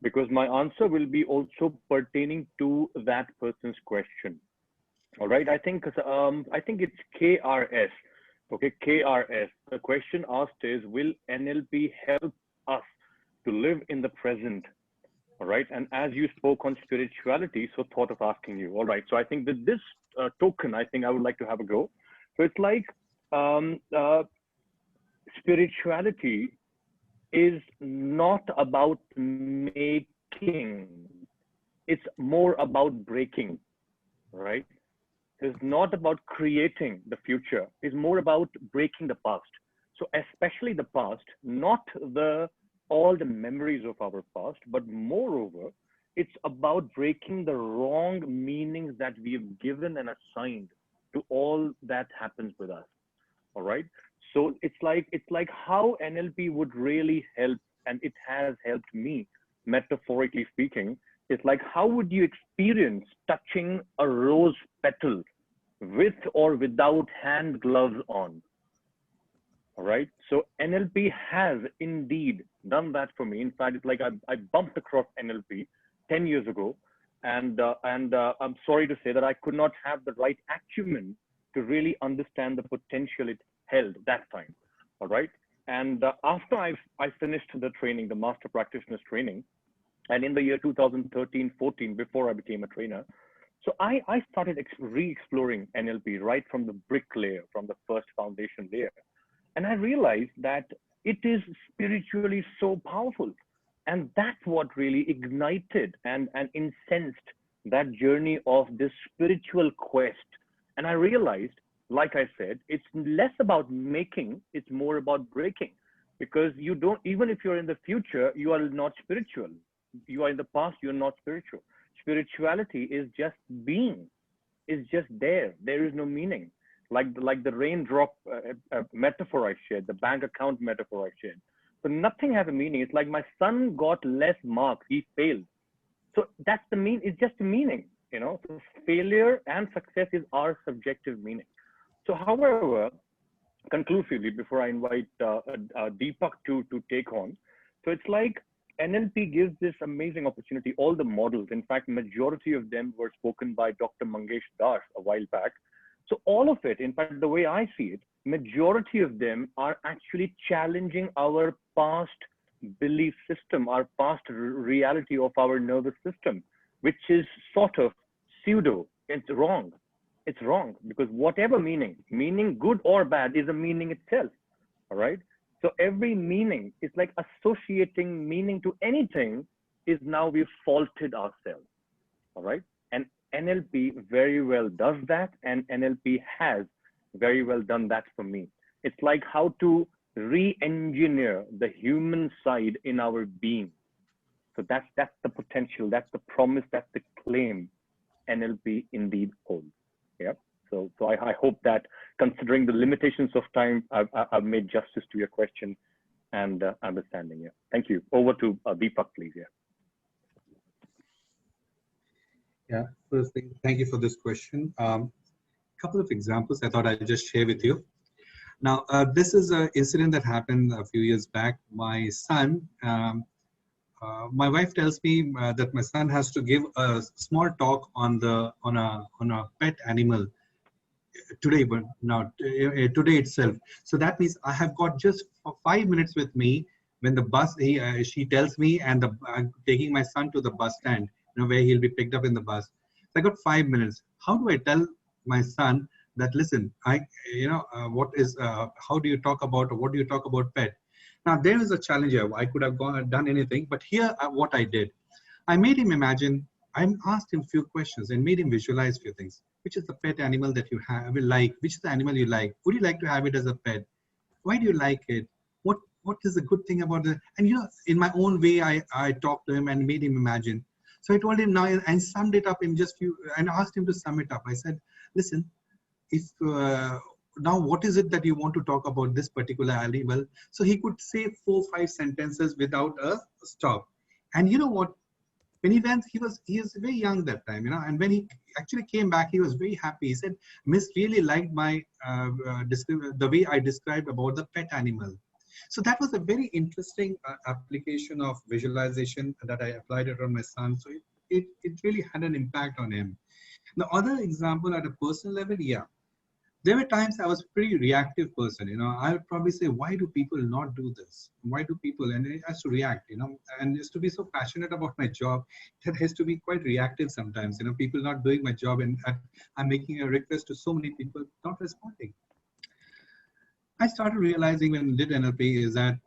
because my answer will be also pertaining to that person's question. All right, I think it's KRS. Okay, KRS. The question asked is, will NLP help us to live in the present? All right, and as you spoke on spirituality, so thought of asking you. All right, so I think with this token, I think I would like to have a go. So it's like spirituality is not about making, it's more about breaking, right? It's not about creating the future, it's more about breaking the past. So especially the past, not all the memories of our past, but moreover, it's about breaking the wrong meanings that we have given and assigned to all that happens with us. All right. So it's like how NLP would really help, and it has helped me, metaphorically speaking. It's like, how would you experience touching a rose petal with or without hand gloves on? All right. So NLP has indeed done that for me. In fact, it's like I bumped across NLP 10 years ago, and I'm sorry to say that I could not have the right acumen to really understand the potential it held that time. All right. And after I finished the training, the Master Practitioner's training, and in the year 2013-14, before I became a trainer, so I started re-exploring NLP right from the brick layer, from the first foundation layer. And I realized that it is spiritually so powerful. And that's what really ignited and incensed that journey of this spiritual quest. And I realized, like I said, it's less about making, it's more about breaking. Because you don't, even if you're in the future, you are not spiritual. You are in the past, you're not spiritual. Spirituality is just being, is just there. There is no meaning. Like the raindrop metaphor I shared, the bank account metaphor I shared. So nothing has a meaning. It's like my son got less marks, he failed. So that's the mean. It's just a meaning, you know. So failure and success is our subjective meaning. So, however, conclusively, before I invite Deepak to take on, so it's like NLP gives this amazing opportunity. All the models, in fact, majority of them were spoken by Dr. Mangesh Das a while back. So all of it, in fact, the way I see it, majority of them are actually challenging our past belief system, our past reality of our nervous system, which is sort of pseudo. It's wrong. It's wrong, because whatever meaning good or bad, is a meaning itself. All right. So every meaning is like associating meaning to anything is now we've faulted ourselves. All right. And NLP very well does that, and NLP has very well done that for me. It's like how to re-engineer the human side in our being. So that's the potential, that's the promise, that's the claim NLP indeed holds. Yeah. So I hope that, considering the limitations of time, I've made justice to your question and understanding. Yeah. Thank you. Over to Deepak, please. Yeah. Yeah, first thing, thank you for this question. Couple of examples I thought I'd just share with you. Now, this is an incident that happened a few years back. My son, my wife tells me that my son has to give a small talk on a pet animal today, but not today itself. So that means I have got just 5 minutes with me when the bus. She tells me, and I'm taking my son to the bus stand, where he'll be picked up in the bus. So I got 5 minutes. How do I tell my son that, listen, how do you talk about, or what do you talk about pet? Now there is a challenge here. I could have done anything, but here what I did, I made him imagine. I asked him a few questions and made him visualize a few things. Which is the pet animal that you like? Which is the animal you like? Would you like to have it as a pet? Why do you like it? What is the good thing about it? And in my own way, I talked to him and made him imagine. So I told him now and summed it up in and asked him to sum it up. I said, listen, if now what is it that you want to talk about this particular animal? So he could say 4 or 5 sentences without a stop. And you know what? When he went, he was very young that time, and when he actually came back, he was very happy. He said, Miss really liked my the way I described about the pet animal. So that was a very interesting application of visualization that I applied it on my son. So it really had an impact on him. The other example at a personal level, yeah. There were times I was a pretty reactive person, I would probably say, why do people not do this? Why do people, and it has to react, and just to be so passionate about my job, that has to be quite reactive sometimes, people not doing my job, and I'm making a request to so many people not responding. I started realizing when I did NLP is that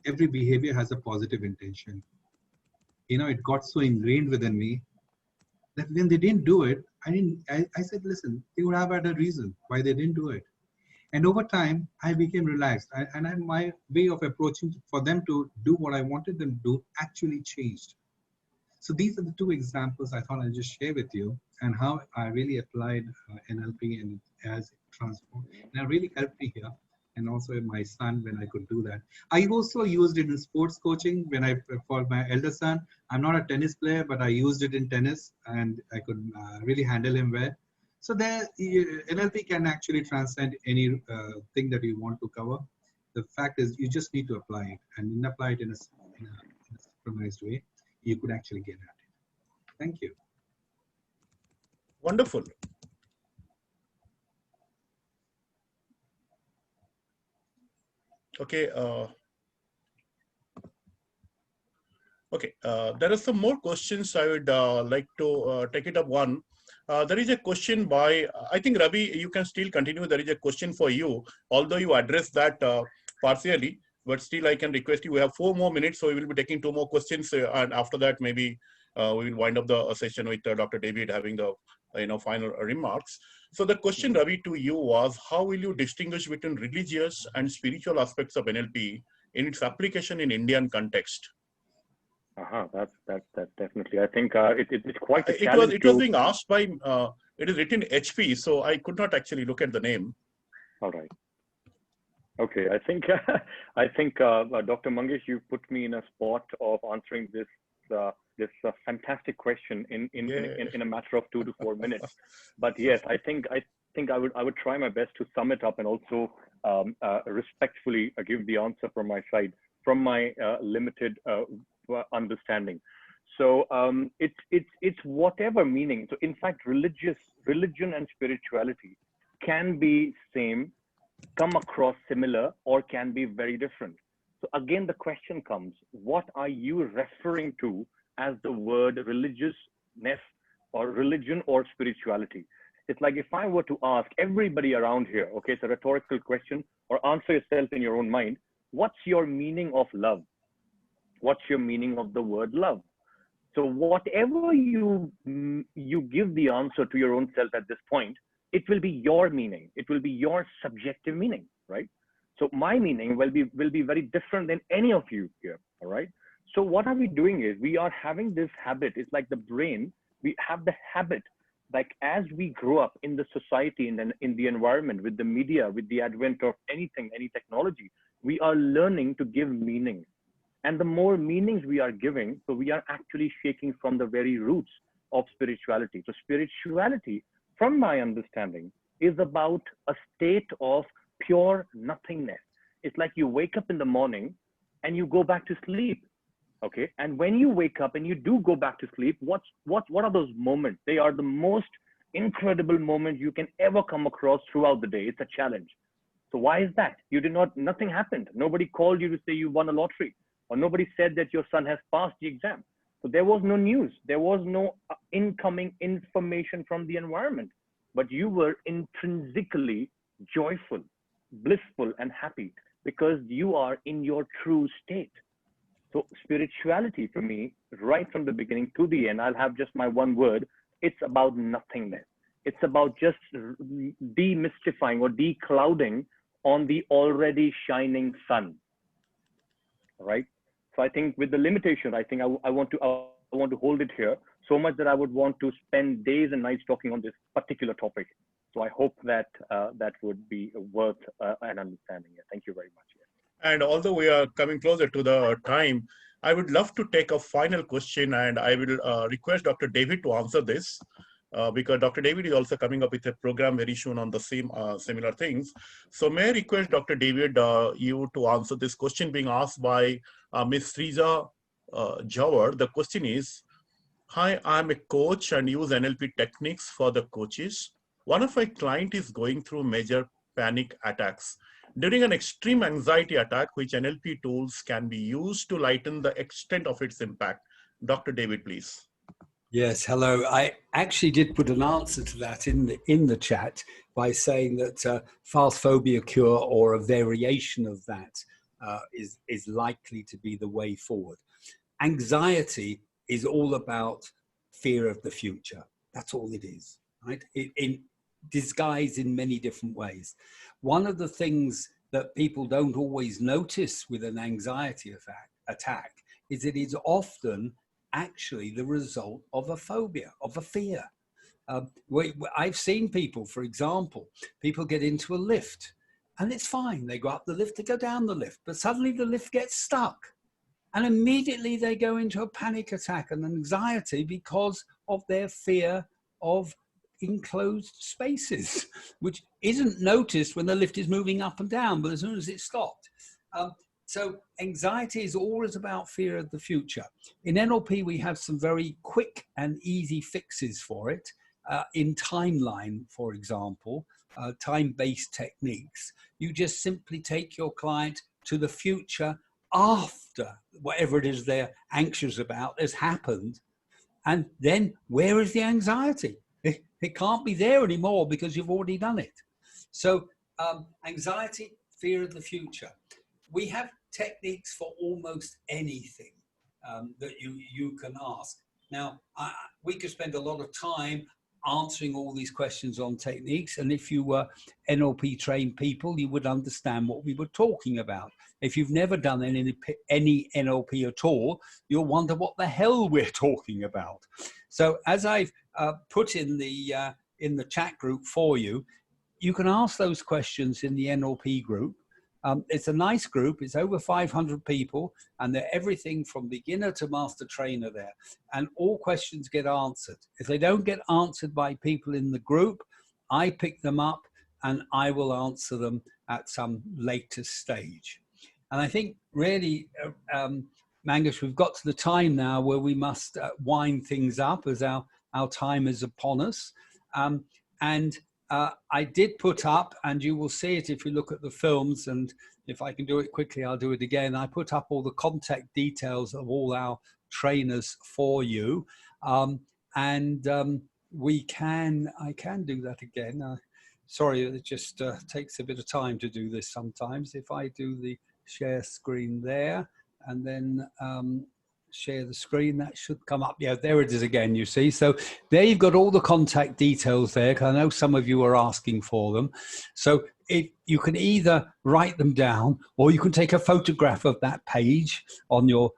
every behavior has a positive intention. It got so ingrained within me that when they didn't do it, I said, listen, they would have had a reason why they didn't do it. And over time, I became relaxed. My way of approaching for them to do what I wanted them to do actually changed. So these are the 2 examples I thought I'd just share with you, and how I really applied NLP and it has transformed. And it really helped me here. And also my son, when I could do that. I also used it in sports coaching for my elder son. I'm not a tennis player, but I used it in tennis, and I could really handle him well. So NLP can actually transcend any thing that you want to cover. The fact is, you just need to apply it, and apply it in a synchronized way. You could actually get at it. Thank you. Wonderful. Okay. There are some more questions. I would like to take it up one. There is a question by, I think Ravi, you can still continue. There is a question for you, although you addressed that partially, but still I can request you. We have 4 more minutes, so we will be taking 2 more questions. And after that, maybe we will wind up the session with Dr. David having the final remarks. So the question, Ravi, to you was, how will you distinguish between religious and spiritual aspects of NLP in its application in Indian context? That's definitely. I think it's quite a challenge. It was being asked by. It is written HP, so I could not actually look at the name. All right. Okay. I think Dr. Mangesh, you put me in a spot of answering this fantastic question in a matter of 2 to 4 minutes. But yes, I think I would try my best to sum it up and also respectfully give the answer from my side, from my limited understanding. So it's whatever meaning. So in fact, religion and spirituality can be same, come across similar, or can be very different. So again, the question comes, what are you referring to as the word religiousness or religion or spirituality? It's like if I were to ask everybody around here, okay, it's a rhetorical question, or answer yourself in your own mind, what's your meaning of love? What's your meaning of the word love? So whatever you give the answer to your own self at this point, it will be your meaning. It will be your subjective meaning, right? So my meaning will be very different than any of you here, all right? So what are we doing is we are having this habit. It's like the brain. We have the habit, like as we grow up in the society and in the environment, with the media, with the advent of anything, any technology, we are learning to give meaning. And the more meanings we are giving, so we are actually shaking from the very roots. of spirituality. So spirituality, from my understanding, is about a state of pure nothingness. It's like you wake up in the morning and you go back to sleep. Okay. And when you wake up and you do go back to sleep, what are those moments? They are the most incredible moments you can ever come across throughout the day. It's a challenge. So why is that? Nothing happened. Nobody called you to say you won a lottery, or nobody said that your son has passed the exam. So there was no news. There was no incoming information from the environment, but you were intrinsically joyful, blissful, and happy because you are in your true state. So spirituality for me, right from the beginning to the end, I'll have just my one word. It's about nothingness. It's about just demystifying or declouding on the already shining sun. All right. So I think with the limitation, I think I want to hold it here so much that I would want to spend days and nights talking on this particular topic. So I hope that that would be worth an understanding. Yeah, thank you very much. Yeah. And although we are coming closer to the time, I would love to take a final question, and I will request Dr. David to answer this because Dr. David is also coming up with a program very soon on the same similar things. So may I request Dr. David, you to answer this question being asked by Ms. Sriza Jawar. The question is, hi, I'm a coach and use NLP techniques for the coaches. One of my clients is going through major panic attacks. During an extreme anxiety attack, which NLP tools can be used to lighten the extent of its impact. Dr. David, please. Yes, hello. I actually did put an answer to that in the chat by saying that fast phobia cure or a variation of that is likely to be the way forward. Anxiety is all about fear of the future. That's all it is, right? In disguised in many different ways. One of the things that people don't always notice with an anxiety attack is it is often actually the result of a phobia, of a fear. I've seen people, for example, people get into a lift and it's fine. They go up the lift, they go down the lift, but suddenly the lift gets stuck. And immediately they go into a panic attack and anxiety because of their fear of enclosed spaces, which isn't noticed when the lift is moving up and down, but as soon as it's stopped. So anxiety is always about fear of the future. In NLP, we have some very quick and easy fixes for it. In timeline, for example, time-based techniques, you just simply take your client to the future after whatever it is they're anxious about has happened. And then where is the anxiety? It can't be there anymore because you've already done it. So anxiety, fear of the future. We have techniques for almost anything that you can ask. Now, we could spend a lot of time answering all these questions on techniques. And if you were NLP trained people, you would understand what we were talking about. If you've never done any NLP at all, you'll wonder what the hell we're talking about. So as I've put in the chat group for you, you can ask those questions in the NLP group. It's a nice group. It's over 500 people, and they're everything from beginner to master trainer there. And all questions get answered. If they don't get answered by people in the group, I pick them up and I will answer them at some later stage. And I think really, Mangesh, we've got to the time now where we must wind things up as our time is upon us. I did put up, and you will see it if you look at the films, and if I can do it quickly, I'll do it again. I put up all the contact details of all our trainers for you. I can do that again. Sorry, it just takes a bit of time to do this sometimes. If I do the share screen there, and then share the screen, that should come up. Yeah, there it is again, you see. So there you've got all the contact details there, because I know some of you are asking for them. So you can either write them down, or you can take a photograph of that page on your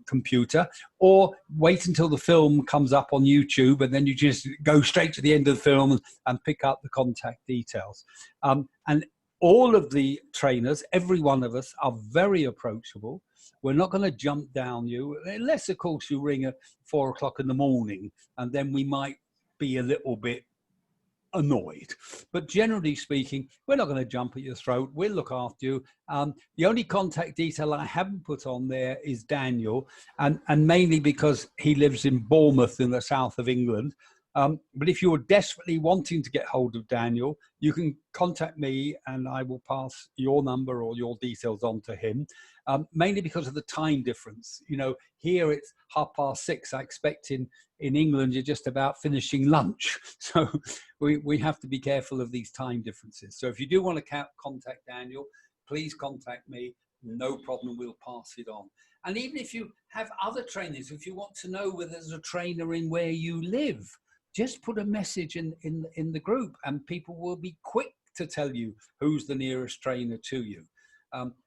computer, or wait until the film comes up on YouTube, and then you just go straight to the end of the film and pick up the contact details. And all of the trainers, every one of us, are very approachable. We're not going to jump down you, unless, of course, you ring at 4 o'clock in the morning, and then we might be a little bit annoyed. But generally speaking, we're not going to jump at your throat. We'll look after you. The only contact detail I haven't put on there is Daniel, and mainly because he lives in Bournemouth in the south of England. But if you're desperately wanting to get hold of Daniel, you can contact me and I will pass your number or your details on to him, mainly because of the time difference. You know, here it's 6:30. I expect in England, you're just about finishing lunch. So we have to be careful of these time differences. So if you do want to contact Daniel, please contact me. No problem, we'll pass it on. And even if you have other trainers, if you want to know whether there's a trainer in where you live, just put a message in the group and people will be quick to tell you who's the nearest trainer to you.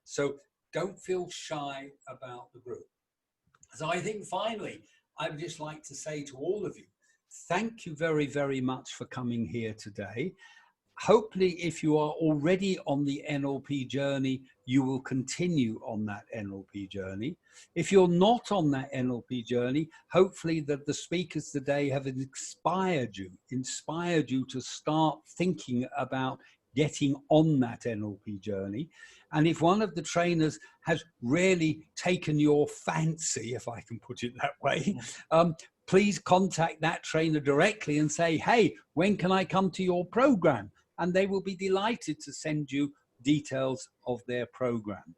So don't feel shy about the group. So I think finally, I would just like to say to all of you, thank you very, very much for coming here today. Hopefully, if you are already on the NLP journey, you will continue on that NLP journey. If you're not on that NLP journey, hopefully that the speakers today have inspired you to start thinking about getting on that NLP journey. And if one of the trainers has really taken your fancy, if I can put it that way, please contact that trainer directly and say, hey, when can I come to your program? And they will be delighted to send you details of their program.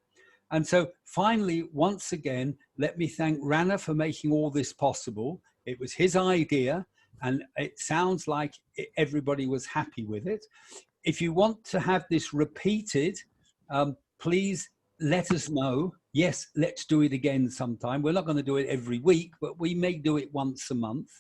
And so finally, once again, let me thank Rana for making all this possible. It was his idea, and it sounds like everybody was happy with it. If you want to have this repeated, please let us know. Yes, let's do it again sometime. We're not going to do it every week, but we may do it once a month.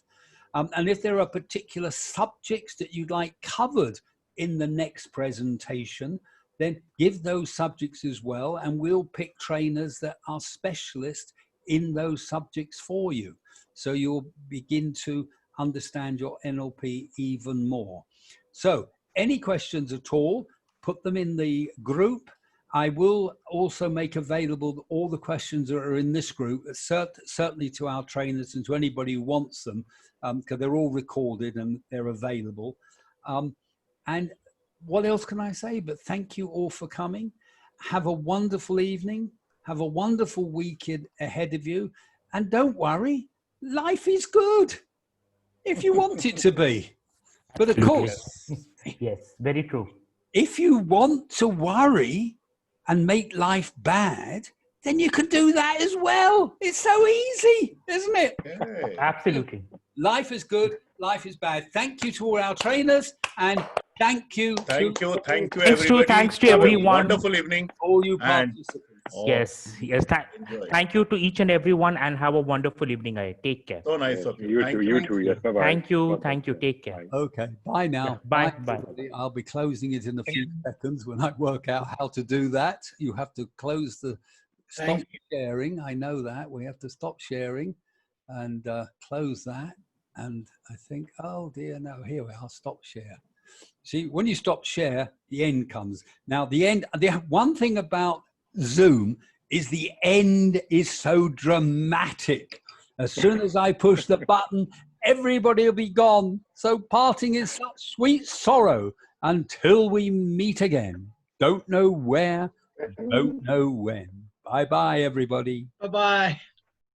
And if there are particular subjects that you'd like covered in the next presentation, then give those subjects as well, and we'll pick trainers that are specialists in those subjects for you. So you'll begin to understand your NLP even more. So any questions at all, put them in the group. I will also make available all the questions that are in this group, certainly to our trainers and to anybody who wants them, because they're all recorded and they're available. And what else can I say? But thank you all for coming. Have a wonderful evening. Have a wonderful weekend ahead of you. And don't worry, life is good if you want it to be. But of course, yes, very true. If you want to worry and make life bad, then you can do that as well. It's so easy, isn't it? Okay. Absolutely. Life is good, life is bad. Thank you to all our trainers, and thank you everybody. Thanks to everyone. Wonderful evening. All you participants. Yes. Thank you to each and everyone, and have a wonderful evening. Take care. So nice of you. You too. Yes, bye-bye. Thank you. Take care. Okay, bye now. Bye. Everybody. I'll be closing it in a few seconds when I work out how to do that. You have to close the stop sharing. I know that. We have to stop sharing and close that. And I think, oh dear, no, here we are, stop share. See, when you stop share, the end comes. Now, the one thing about Zoom is the end is so dramatic. As soon as I push the button, everybody will be gone. So parting is such sweet sorrow until we meet again. Don't know where, don't know when. Bye-bye, everybody. Bye-bye.